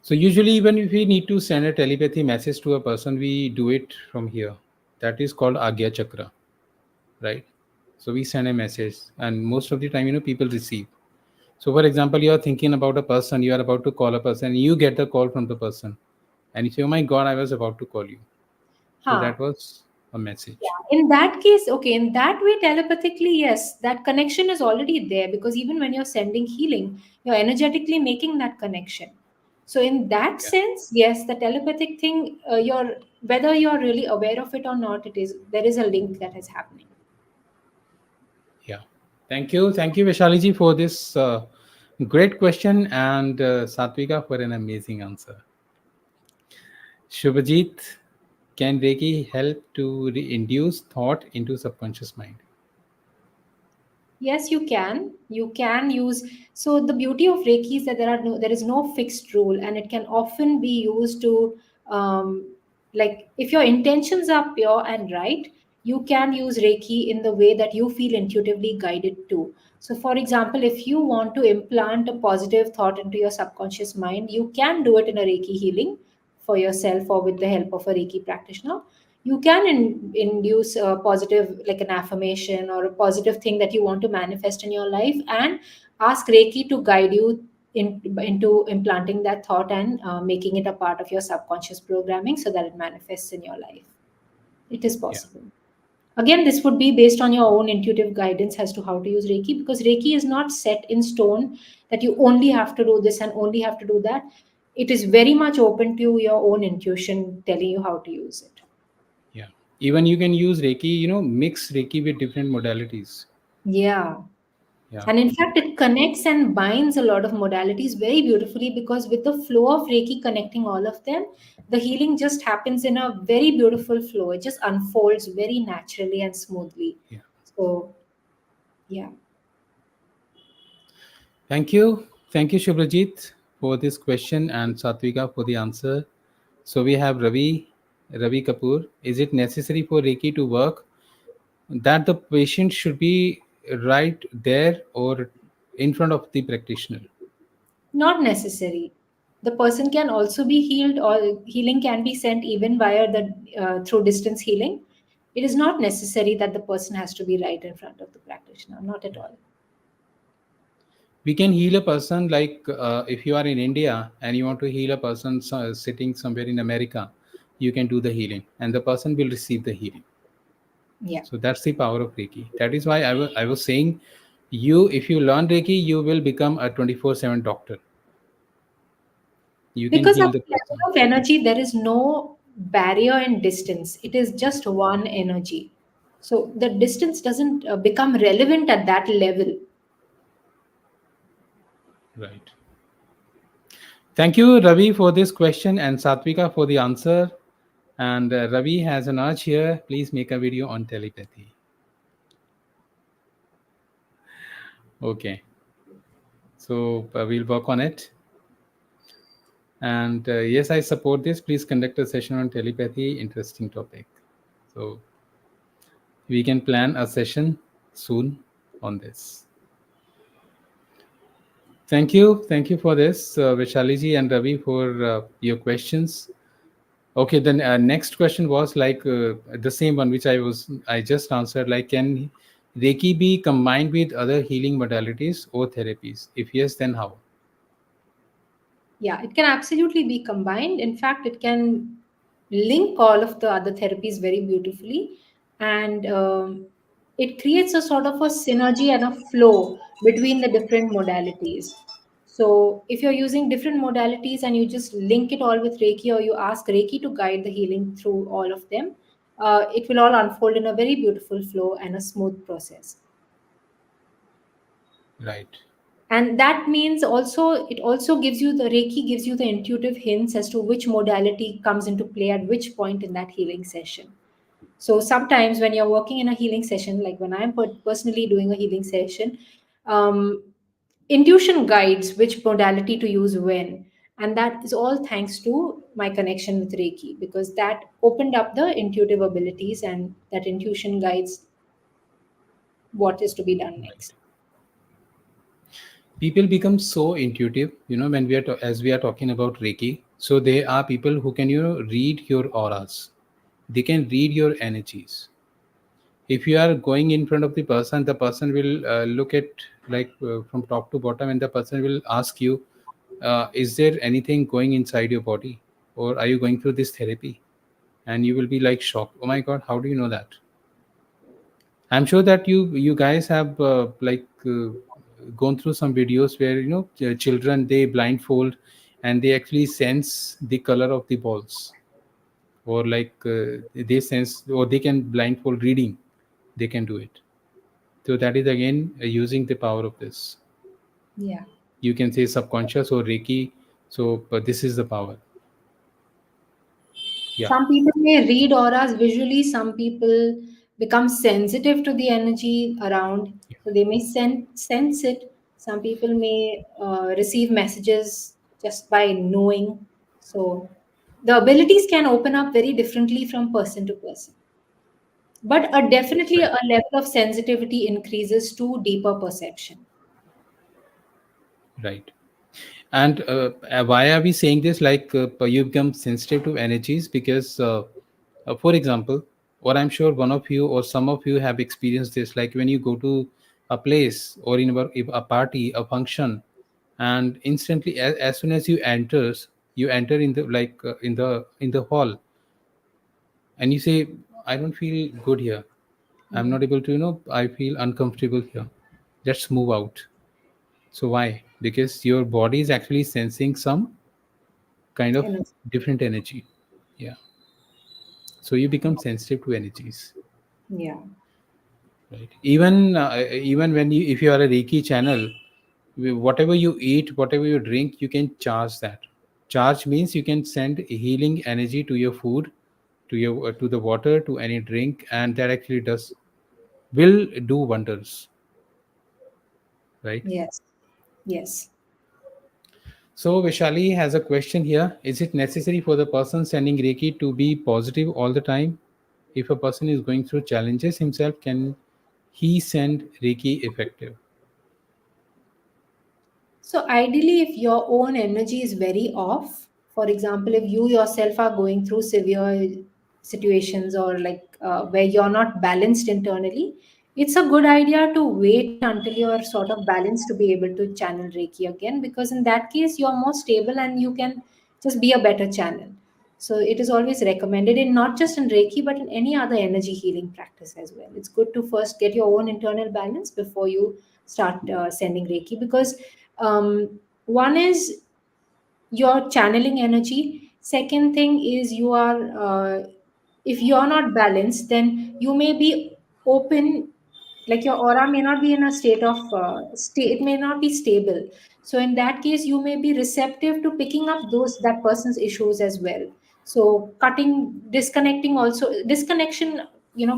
So usually, even if we need to send a telepathy message to a person, we do it from here. That is called Agya Chakra, right? So we send a message, and most of the time, people receive. So, for example, you are thinking about a person, you are about to call a person, you get the call from the person, and you say, "Oh my God, I was about to call you." So Huh. that was a message. Yeah, in that case, okay, in that way, telepathically, yes, that connection is already there because even when you're sending healing, you're energetically making that connection. So, in that Yeah. sense, yes, the telepathic thing, you're whether you're really aware of it or not, it is there is a link that is happening. Yeah. Thank you, Vishaliji, for this great question, and Satvika for an amazing answer. Shubhajit, can Reiki help to induce thought into subconscious mind? Yes, you can. You can use. So the beauty of Reiki is that there is no fixed rule, and it can often be used to, like, if your intentions are pure and right, you can use Reiki in the way that you feel intuitively guided to. So, for example, if you want to implant a positive thought into your subconscious mind, you can do it in a Reiki healing for yourself or with the help of a Reiki practitioner. You can induce a positive, like an affirmation or a positive thing that you want to manifest in your life, and ask Reiki to guide you into implanting that thought and making it a part of your subconscious programming so that it manifests in your life. It is Yeah. possible. Again, this would be based on your own intuitive guidance as to how to use Reiki, because Reiki is not set in stone that you only have to do this and only have to do that. It is very much open to your own intuition telling you how to use it. Yeah. Even you can use Reiki, mix Reiki with different modalities. Yeah. Yeah. And in fact, it connects and binds a lot of modalities very beautifully, because with the flow of Reiki connecting all of them, the healing just happens in a very beautiful flow. It just unfolds very naturally and smoothly. Yeah. So, yeah. Thank you. Thank you, Shubhajit, for this question, and Satvika for the answer. So we have Ravi Kapoor. Is it necessary for Reiki to work that the patient should be right there or in front of the practitioner? Not necessary. The person can also be healed, or healing can be sent even via the through distance healing. It is not necessary that the person has to be right in front of the practitioner. Not at all. We can heal a person like if you are in India and you want to heal a person sitting somewhere in America, you can do the healing, and the person will receive the healing. Yeah. So that's the power of Reiki. That is why I was saying, you, if you learn Reiki, you will become a 24/7 doctor. You can Because at heal the the level person. of energy, there is no barrier in distance. It is just one energy. So the distance doesn't become relevant at that level. Right. Thank you, Ravi, for this question, and Satvika for the answer. And Ravi has an urge here. Please make a video on telepathy. Okay. So we'll work on it. And yes, I support this. Please conduct a session on telepathy. Interesting topic. So we can plan a session soon on this. Thank you for this, Vishaliji and Ravi, for your questions. Okay, then next question was like the same one which I just answered. Like, can Reiki be combined with other healing modalities or therapies? If yes, then how? Yeah, it can absolutely be combined. In fact, it can link all of the other therapies very beautifully. And it creates a sort of a synergy and a flow between the different modalities. So, if you're using different modalities and you just link it all with Reiki, or you ask Reiki to guide the healing through all of them, it will all unfold in a very beautiful flow and a smooth process. Right, And that means also, it also gives you, the Reiki gives you the intuitive hints as to which modality comes into play at which point in that healing session. So sometimes when you're working in a healing session, like when I'm personally doing a healing session, um, intuition guides which modality to use when. And that is all thanks to my connection with Reiki, because that opened up the intuitive abilities, and that intuition guides what is to be done right. next. People become so intuitive, when as we are talking about Reiki. So there are people who can, read your auras. They can read your energies. If you are going in front of the person will look at, like, from top to bottom, and the person will ask you, is there anything going inside your body, or are you going through this therapy? And you will be like shocked. Oh my god, how do you know that? I'm sure that you guys have gone through some videos where, children, they blindfold, and they actually sense the color of the balls, or like they sense, or they can blindfold reading. They can do it. So that is again using the power of this. Yeah. You can say subconscious or Reiki. So, but this is the power. Yeah. Some people may read auras visually, some people become sensitive to the energy around, so they may sense it. Some people may receive messages just by knowing. So the abilities can open up very differently from person to person. But definitely Right. a level of sensitivity increases to deeper perception. Right. And why are we saying this? Like, you become sensitive to energies because, for example, or I'm sure one of you or some of you have experienced this. Like when you go to a place, or in a party, a function, and instantly, as soon as you enter in the, like, in the hall, and you say, I don't feel good here. I'm Mm. not able to, I feel uncomfortable here. Let's move out. So why? Because your body is actually sensing some kind of Energy. different energy. Yeah. So you become sensitive to energies. Yeah. Right. Even when you, if you are a Reiki channel, whatever you eat, whatever you drink, you can charge that. Charge means you can send healing energy to your food, to the water, to any drink, and that actually will do wonders. Right. Yes. Yes. So Vishali has a question here. Is it necessary for the person sending Reiki to be positive all the time? If a person is going through challenges himself, can he send Reiki effective? So, ideally, if your own energy is very off, for example, if you yourself are going through severe situations, or like where you're not balanced internally, it's a good idea to wait until you're sort of balanced to be able to channel Reiki again, because in that case, you're more stable and you can just be a better channel. So it is always recommended, in not just in Reiki, but in any other energy healing practice as well. It's good to first get your own internal balance before you start sending Reiki, because one is you're channeling energy. Second thing is you are, if you're not balanced, then you may be open, like your aura may not be in a state of state, it may not be stable. So in that case, you may be receptive to picking up those, that person's issues as well. So cutting, disconnecting, also disconnection,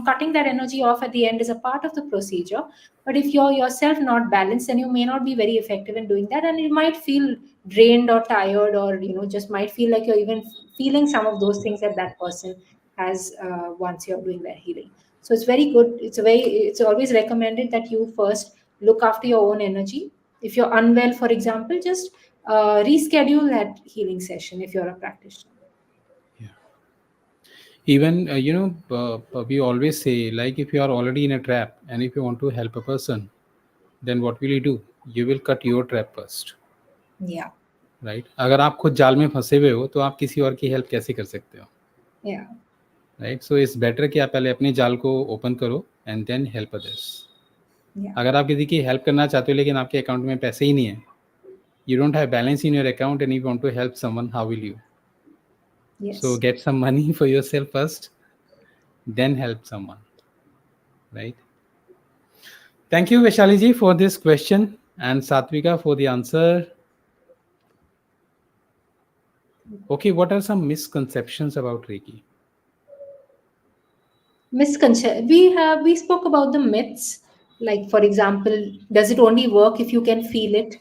cutting that energy off at the end is a part of the procedure. But if you're yourself not balanced, then you may not be very effective in doing that, and you might feel drained or tired, or just might feel like you're even feeling some of those things that that person has, once you're doing their healing. So it's very good, it's always recommended that you first look after your own energy. If you're unwell, for example, just reschedule that healing session if you're a practitioner. Yeah. Even we always say, like, if you are already in a trap and if you want to help a person, then what will you do? You will cut your trap first, Yeah. right? अगर आप खुद जाल में फंसे हुए हो तो आप किसी और की हेल्प कैसे कर सकते हो, Yeah. Right? So it's better कि आप पहले अपने जाल को ओपन करो and then help others. Yeah. अगर आप किसी की हेल्प करना चाहते हो लेकिन आपके अकाउंट में पैसे ही नहीं है, you don't have balance in your account and you want to help someone, how will you? So Yes. get some money for yourself first, then help someone, right? Thank you, Vaishali ji, for this question, and Satvika for the answer. Okay, what are some misconceptions about Reiki? Misconception, we spoke about the myths, like for example, does it only work if you can feel it?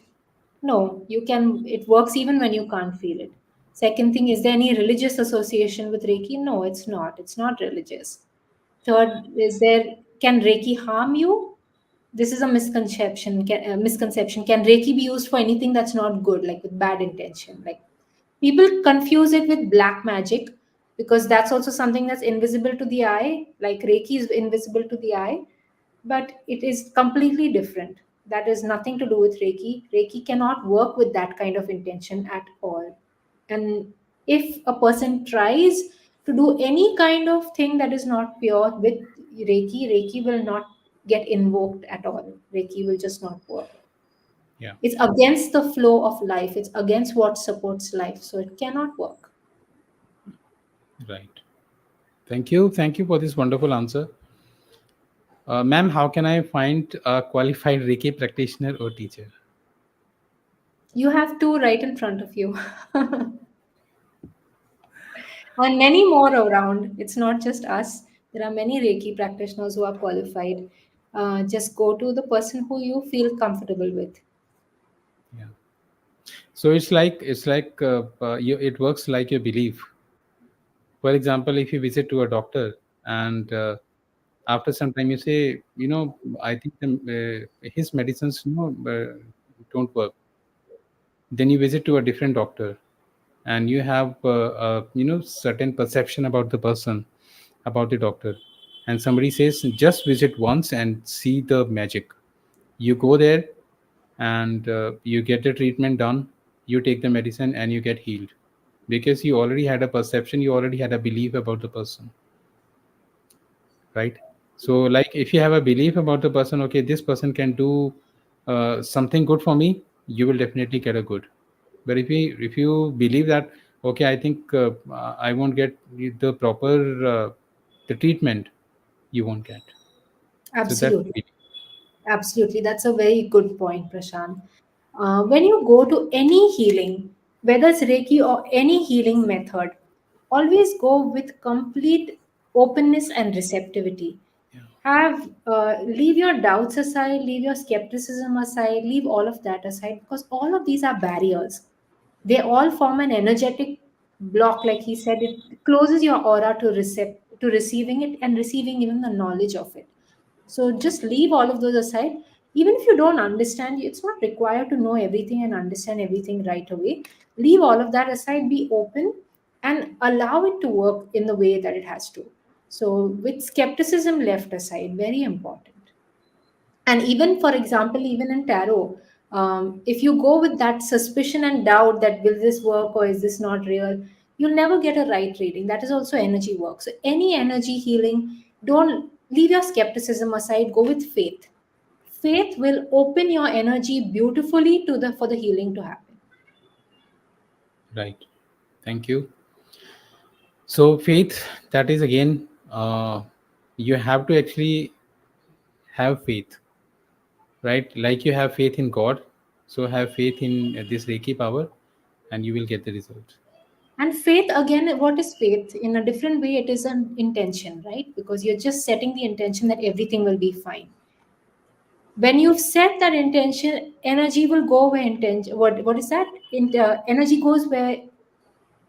No, you can, it works even when you can't feel it. Second thing, is there any religious association with Reiki? No, it's not religious. Third, is there, can Reiki harm you? This is a misconception. Can Reiki be used for anything that's not good, like with bad intention? Like, people confuse it with black magic, because that's also something that's invisible to the eye. Like Reiki is invisible to the eye, but it is completely different. That is nothing to do with Reiki. Reiki cannot work with that kind of intention at all. And if a person tries to do any kind of thing that is not pure with Reiki, Reiki will not get invoked at all. Reiki will just not work. Yeah, It's against the flow of life, it's against what supports life. So it cannot work. right. Thank you for this wonderful answer. Ma'am, how can I find a qualified Reiki practitioner or teacher? You have two right in front of you. And many more around. It's not just us. There are many Reiki practitioners who are qualified. Just go to the person who you feel comfortable with. Yeah. So it works like your belief. For example, if you visit to a doctor and after some time you say, I think his medicines, don't work. Then you visit to a different doctor and you have certain perception about the person, about the doctor, and somebody says just visit once and see the magic. You go there and you get the treatment done, you take the medicine and you get healed, because you already had a perception, you already had a belief about the person, right? So like if you have a belief about the person, okay, this person can do something good for me, you will definitely get a good. But if you believe that, okay, I think I won't get the proper the treatment, you won't get. So that's the Absolutely. belief. Absolutely. That's a very good point, Prashant. When you go to any healing, whether it's Reiki or any healing method, always go with complete openness and receptivity. Yeah, Have leave your doubts aside, leave your skepticism aside, leave all of that aside, because all of these are barriers. They all form an energetic block. Like he said, it closes your aura to to receiving it, and receiving even the knowledge of it. So just leave all of those aside. Even if you don't understand, it's not required to know everything and understand everything right away. Leave all of that aside, be open, and allow it to work in the way that it has to. So, with skepticism left aside, very important. And even, for example, even in tarot, if you go with that suspicion and doubt that will this work or is this not real, you'll never get a right reading. That is also energy work. So any energy healing, don't leave your skepticism aside, go with faith. Faith will open your energy beautifully to the for the healing to happen. Right. Thank you. So faith, that is again, you have to actually have faith, right? Like you have faith in God, so have faith in this Reiki power, and you will get the result. And faith, again, what is faith? In a different way, it is an intention, right? Because you're just setting the intention that everything will be fine. When you've set that intention, energy will go where intention. What is that? Energy goes where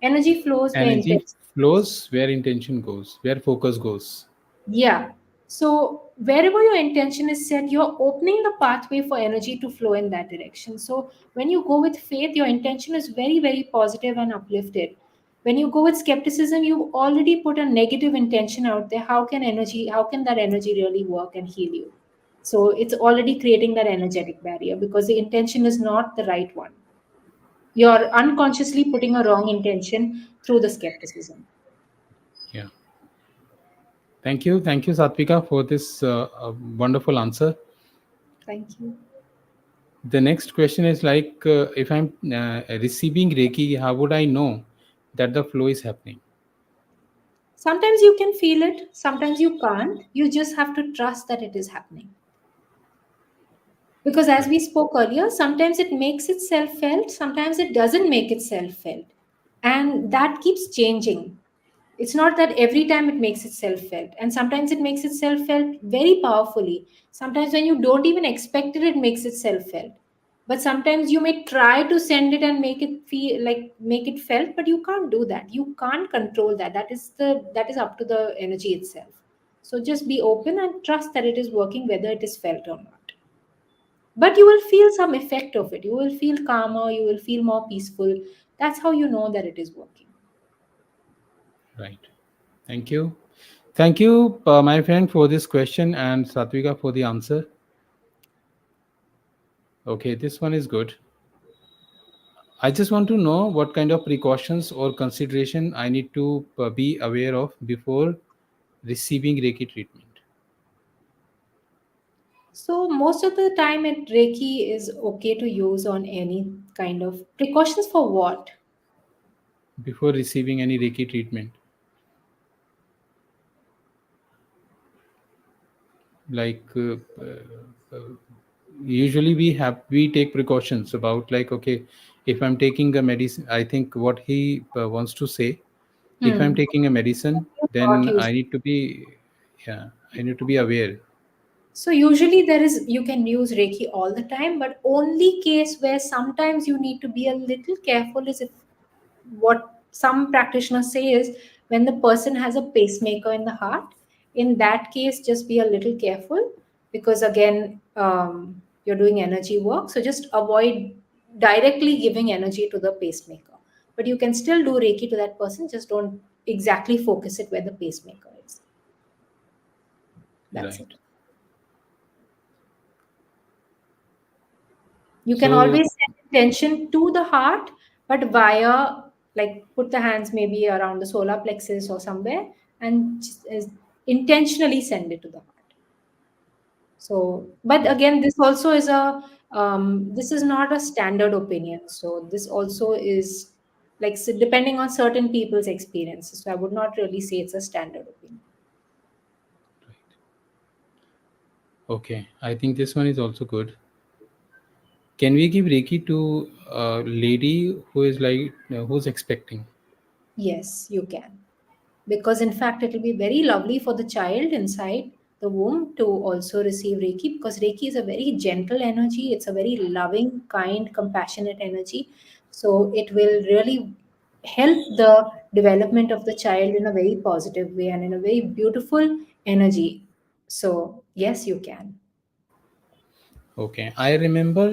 energy flows where Energy intention. flows where intention goes, where focus goes. Yeah. So wherever your intention is set, you're opening the pathway for energy to flow in that direction. So when you go with faith, your intention is very, very positive and uplifted. When you go with skepticism, you've already put a negative intention out there. How can that energy really work and heal you? So it's already creating that energetic barrier because the intention is not the right one. You're unconsciously putting a wrong intention through the skepticism. Yeah. Thank you, Satvika, for this wonderful answer. Thank you. The next question is like, if I'm receiving Reiki, how would I know that the flow is happening? Sometimes you can feel it, sometimes you can't. You just have to trust that it is happening. Because as Right. we spoke earlier, sometimes it makes itself felt, sometimes it doesn't make itself felt. And that keeps changing. It's not that every time it makes itself felt. And sometimes it makes itself felt very powerfully. Sometimes when you don't even expect it, it makes itself felt. But sometimes you may try to send it and make it feel like make it felt, but you can't do that. You can't control that. That is up to the energy itself. So just be open and trust that it is working whether it is felt or not. But you will feel some effect of it. You will feel calmer, you will feel more peaceful. That's how you know that it is working. Right. Thank you. Thank you, my friend, for this question, and Satvika for the answer. Okay, this one is good. I just want to know what kind of precautions or consideration I need to be aware of before receiving Reiki treatment. So most of the time at Reiki is okay to use on any kind of precautions for what? Before receiving any Reiki treatment, like usually we take precautions about, like, okay, if I'm taking a medicine, I think what he wants to say, if I'm Hmm. taking a medicine, Not then I usually. need to be, yeah, I need to be aware. So usually there is you can use Reiki all the time, but only case where sometimes you need to be a little careful is if what some practitioners say is when the person has a pacemaker in the heart. In that case, just be a little careful because again, you're doing energy work. So just avoid directly giving energy to the pacemaker. But you can still do Reiki to that person. Just don't exactly focus it where the pacemaker is. That's Right. it. You can So always send intention to the heart, but via like put the hands maybe around the solar plexus or somewhere and intentionally send it to the heart. So, but right. again, this also is a this is not a standard opinion. So this also is like depending on certain people's experiences. So I would not really say it's a standard opinion. Okay, I think this one is also good. Can we give Reiki to a lady who is like who's expecting? Yes, you can. Because in fact it will be very lovely for the child inside the womb to also receive Reiki because Reiki is a very gentle energy. It's a very loving, kind, compassionate energy. So it will really help the development of the child in a very positive way and in a very beautiful energy. So yes, you can. Okay, I remember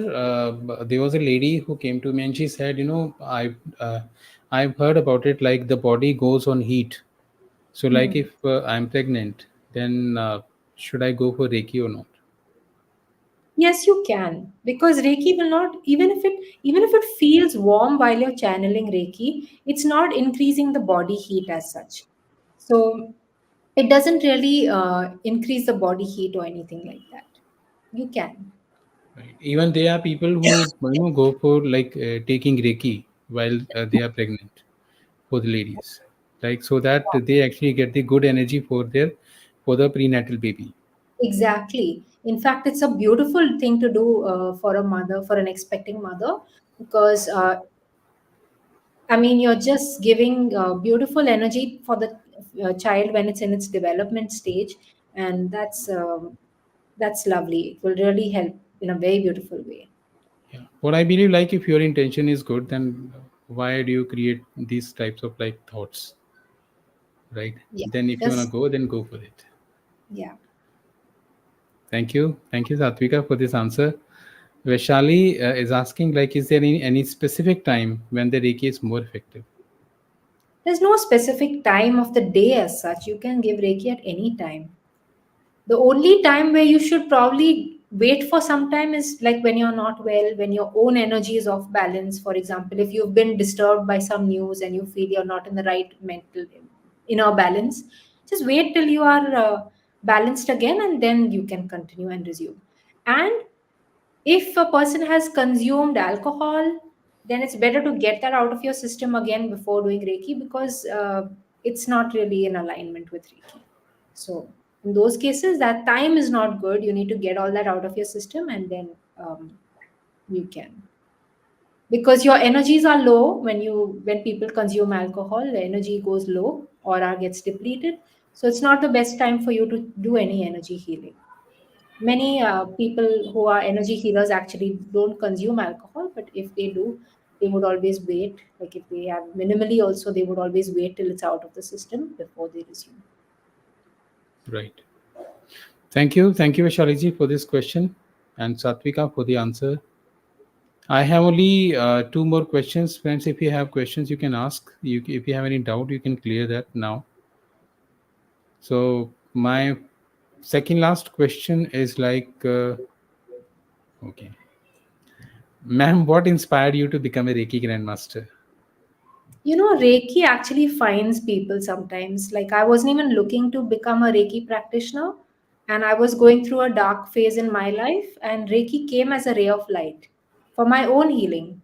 there was a lady who came to me and she said, I've heard about it. Like the body goes on heat. So, like, Hmm. if I'm pregnant, then should I go for Reiki or not? Yes, you can, because Reiki will not, even if it feels warm while you're channeling Reiki, it's not increasing the body heat as such. So it doesn't really increase the body heat or anything like that. You can. Right. Even there are people who go for like taking Reiki while they are pregnant for the ladies, like so that they actually get the good energy for the prenatal baby. Exactly. In fact, it's a beautiful thing to do for a mother, for an expecting mother, because I mean, you're just giving beautiful energy for the child when it's in its development stage, and that's lovely. It will really help in a very beautiful way. Yeah. What I believe, like if your intention is good, then why do you create these types of like thoughts, right? Yeah. Then if you wanna Just go, then go for it. yeah. Thank you, Satvika, for this answer. Vaishali is asking, like, is there any specific time when the Reiki is more effective? There's no specific time of the day as such. You can give Reiki at any time. The only time where you should probably wait for some time is like when you're not well, when your own energy is off balance. For example, if you've been disturbed by some news and you feel you're not in the right mental inner balance, just wait till you are balanced again, and then you can continue and resume. And if a person has consumed alcohol, then it's better to get that out of your system again before doing Reiki, because it's not really in alignment with Reiki. So, in those cases, that time is not good. You need to get all that out of your system, and then you can. Because your energies are low when people consume alcohol, the energy goes low, aura gets depleted. So, it's not the best time for you to do any energy healing. Many people who are energy healers actually don't consume alcohol, but if they do, they would always wait. Like if they have minimally, also they would always wait till it's out of the system before they resume. Right. Thank you, Vaishali for this question, and Satvika for the answer. I have only two more questions, friends. If you have questions, you can ask. If you have any doubt, you can clear that now. So my second last question is like, okay, ma'am, what inspired you to become a Reiki Grandmaster? You know, Reiki actually finds people sometimes. Like I wasn't even looking to become a Reiki practitioner, and I was going through a dark phase in my life, and Reiki came as a ray of light for my own healing.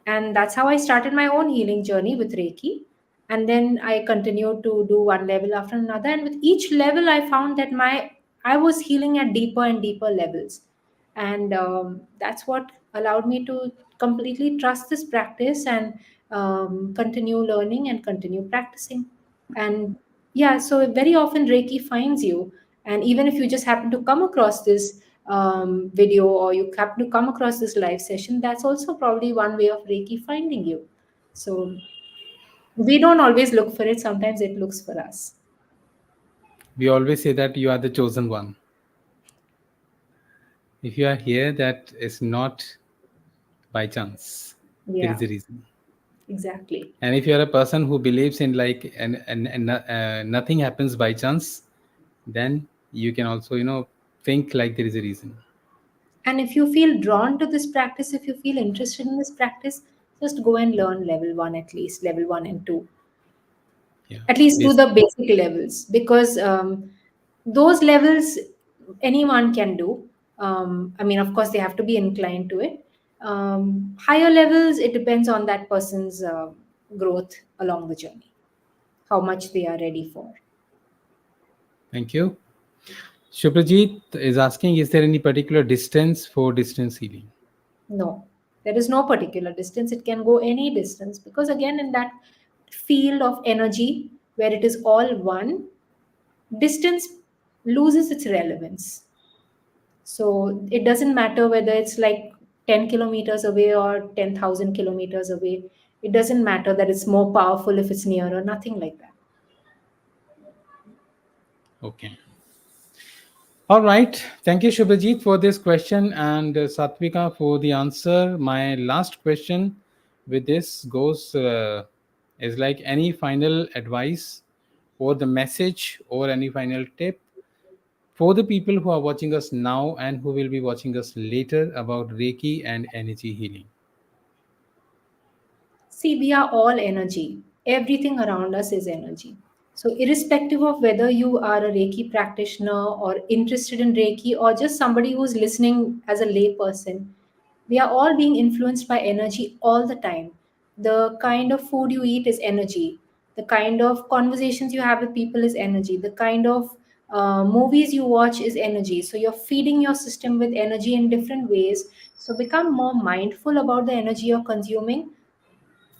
And that's how I started my own healing journey with Reiki. And then I continued to do one level after another, and with each level I found that my I was healing at deeper and deeper levels. And that's what allowed me to completely trust this practice, and continue learning and continue practicing. And yeah, so very often Reiki finds you. And even if you just happen to come across this video, or you happen to come across this live session, that's also probably one way of Reiki finding you. So we don't always look for it, sometimes it looks for us. We always say that you are the chosen one. If you are here, that is not by chance. There is Yeah, a reason. exactly. And if you are a person who believes in like nothing happens by chance, then you can also think like there is a reason. And if you feel drawn to this practice, if you feel interested in this practice, just go and learn level 1, at least level 1 and 2. Yeah, At least do basic. the basic levels, because those levels anyone can do. I mean, of course they have to be inclined to it. Higher levels, it depends on that person's growth along the journey, how much they are ready for. Thank you. Shubhajit is asking, is there any particular distance for distance healing? No, there is no particular distance. It can go any distance, because again, in that field of energy where it is all one, distance loses its relevance. So it doesn't matter whether it's like 10 kilometers away or 10,000 kilometers away. It doesn't matter that it's more powerful if it's nearer, nothing like that. Okay. All right. Thank you, Shubhajit, for this question, and Satvika for the answer. My last question with this goes is like, any final advice or the message or any final tip for the people who are watching us now and who will be watching us later about Reiki and energy healing? See, we are all energy. Everything around us is energy. So, irrespective of whether you are a Reiki practitioner or interested in Reiki or just somebody who's listening as a lay person, we are all being influenced by energy all the time. The kind of food you eat is energy. The kind of conversations you have with people is energy. The kind of movies you watch is energy. So, you're feeding your system with energy in different ways. So, become more mindful about the energy you're consuming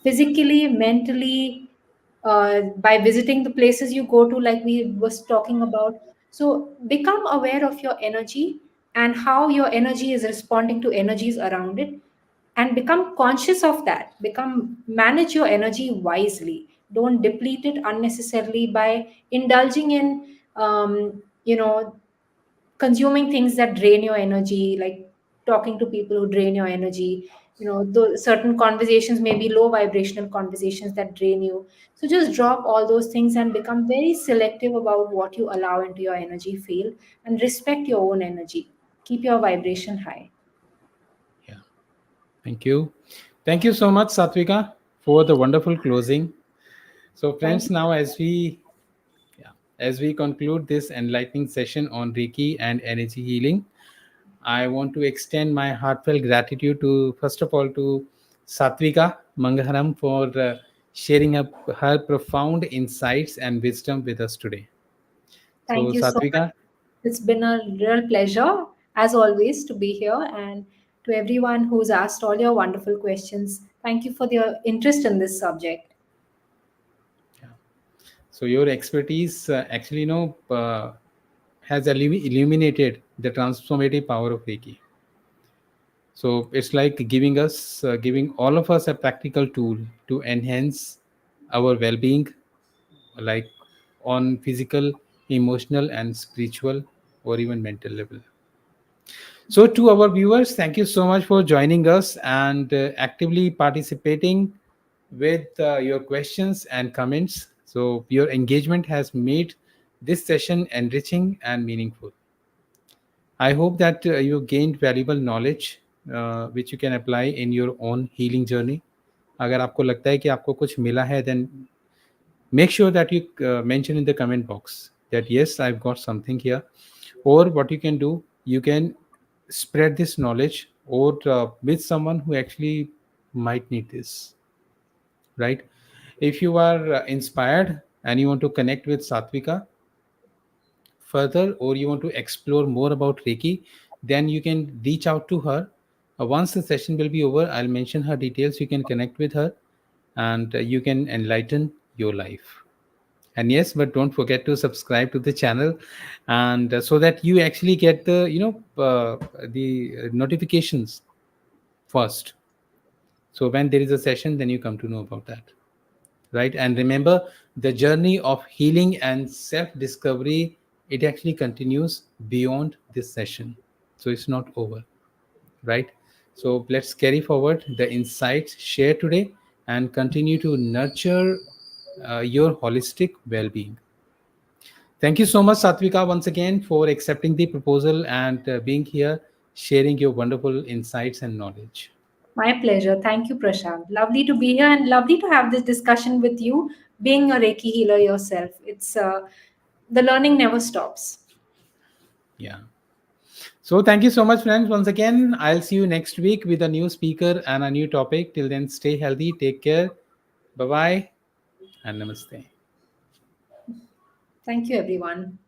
physically, mentally, by visiting the places you go to, like we was talking about. So become aware of your energy and how your energy is responding to energies around it, and become conscious of that. Become manage your energy wisely. Don't deplete it unnecessarily by indulging in consuming things that drain your energy, like talking to people who drain your energy. Certain conversations may be low vibrational conversations that drain you. So just drop all those things and become very selective about what you allow into your energy field, and respect your own energy. Keep your vibration high. Yeah. Thank you. Thank you so much, Satvika, for the wonderful closing. So, Thank friends, you. now as we conclude this enlightening session on Reiki and energy healing, I want to extend my heartfelt gratitude to, first of all, to Saatvika Mangharam for sharing her profound insights and wisdom with us today. So, Thank you so much. Saatvika, It's been a real pleasure, as always, to be here. And to everyone who's asked all your wonderful questions, thank you for your interest in this subject. yeah. So your expertise actually, has illuminated the transformative power of Reiki. So it's like giving all of us a practical tool to enhance our well-being, like on physical, emotional, and spiritual, or even mental level. So to our viewers, thank you so much for joining us and actively participating with your questions and comments. So your engagement has made this session enriching and meaningful. I hope that you gained valuable knowledge which you can apply in your own healing journey. अगर आपको लगता है कि आपको कुछ मिला है, then make sure that you mention in the comment box that yes, I've got something here. Or what you can do, you can spread this knowledge or with someone who actually might need this, right? If you are inspired and you want to connect with Satvika further, or you want to explore more about Reiki, then you can reach out to her. Once the session will be over, I'll mention her details. You can connect with her and you can enlighten your life. And yes, but don't forget to subscribe to the channel, and so that you actually get the notifications first. So when there is a session, then you come to know about that, right? And remember, the journey of healing and self discovery, it actually continues beyond this session, so it's not over, right? So let's carry forward the insights shared today and continue to nurture your holistic well-being. Thank you so much, Satvika, once again for accepting the proposal and being here, sharing your wonderful insights and knowledge. My pleasure. Thank you, Prashant. Lovely to be here and lovely to have this discussion with you, being a Reiki healer yourself. It's The learning never stops. Yeah. So thank you so much, friends. Once again, I'll see you next week with a new speaker and a new topic. Till then, stay healthy, take care. Bye bye, and namaste. Thank you, everyone.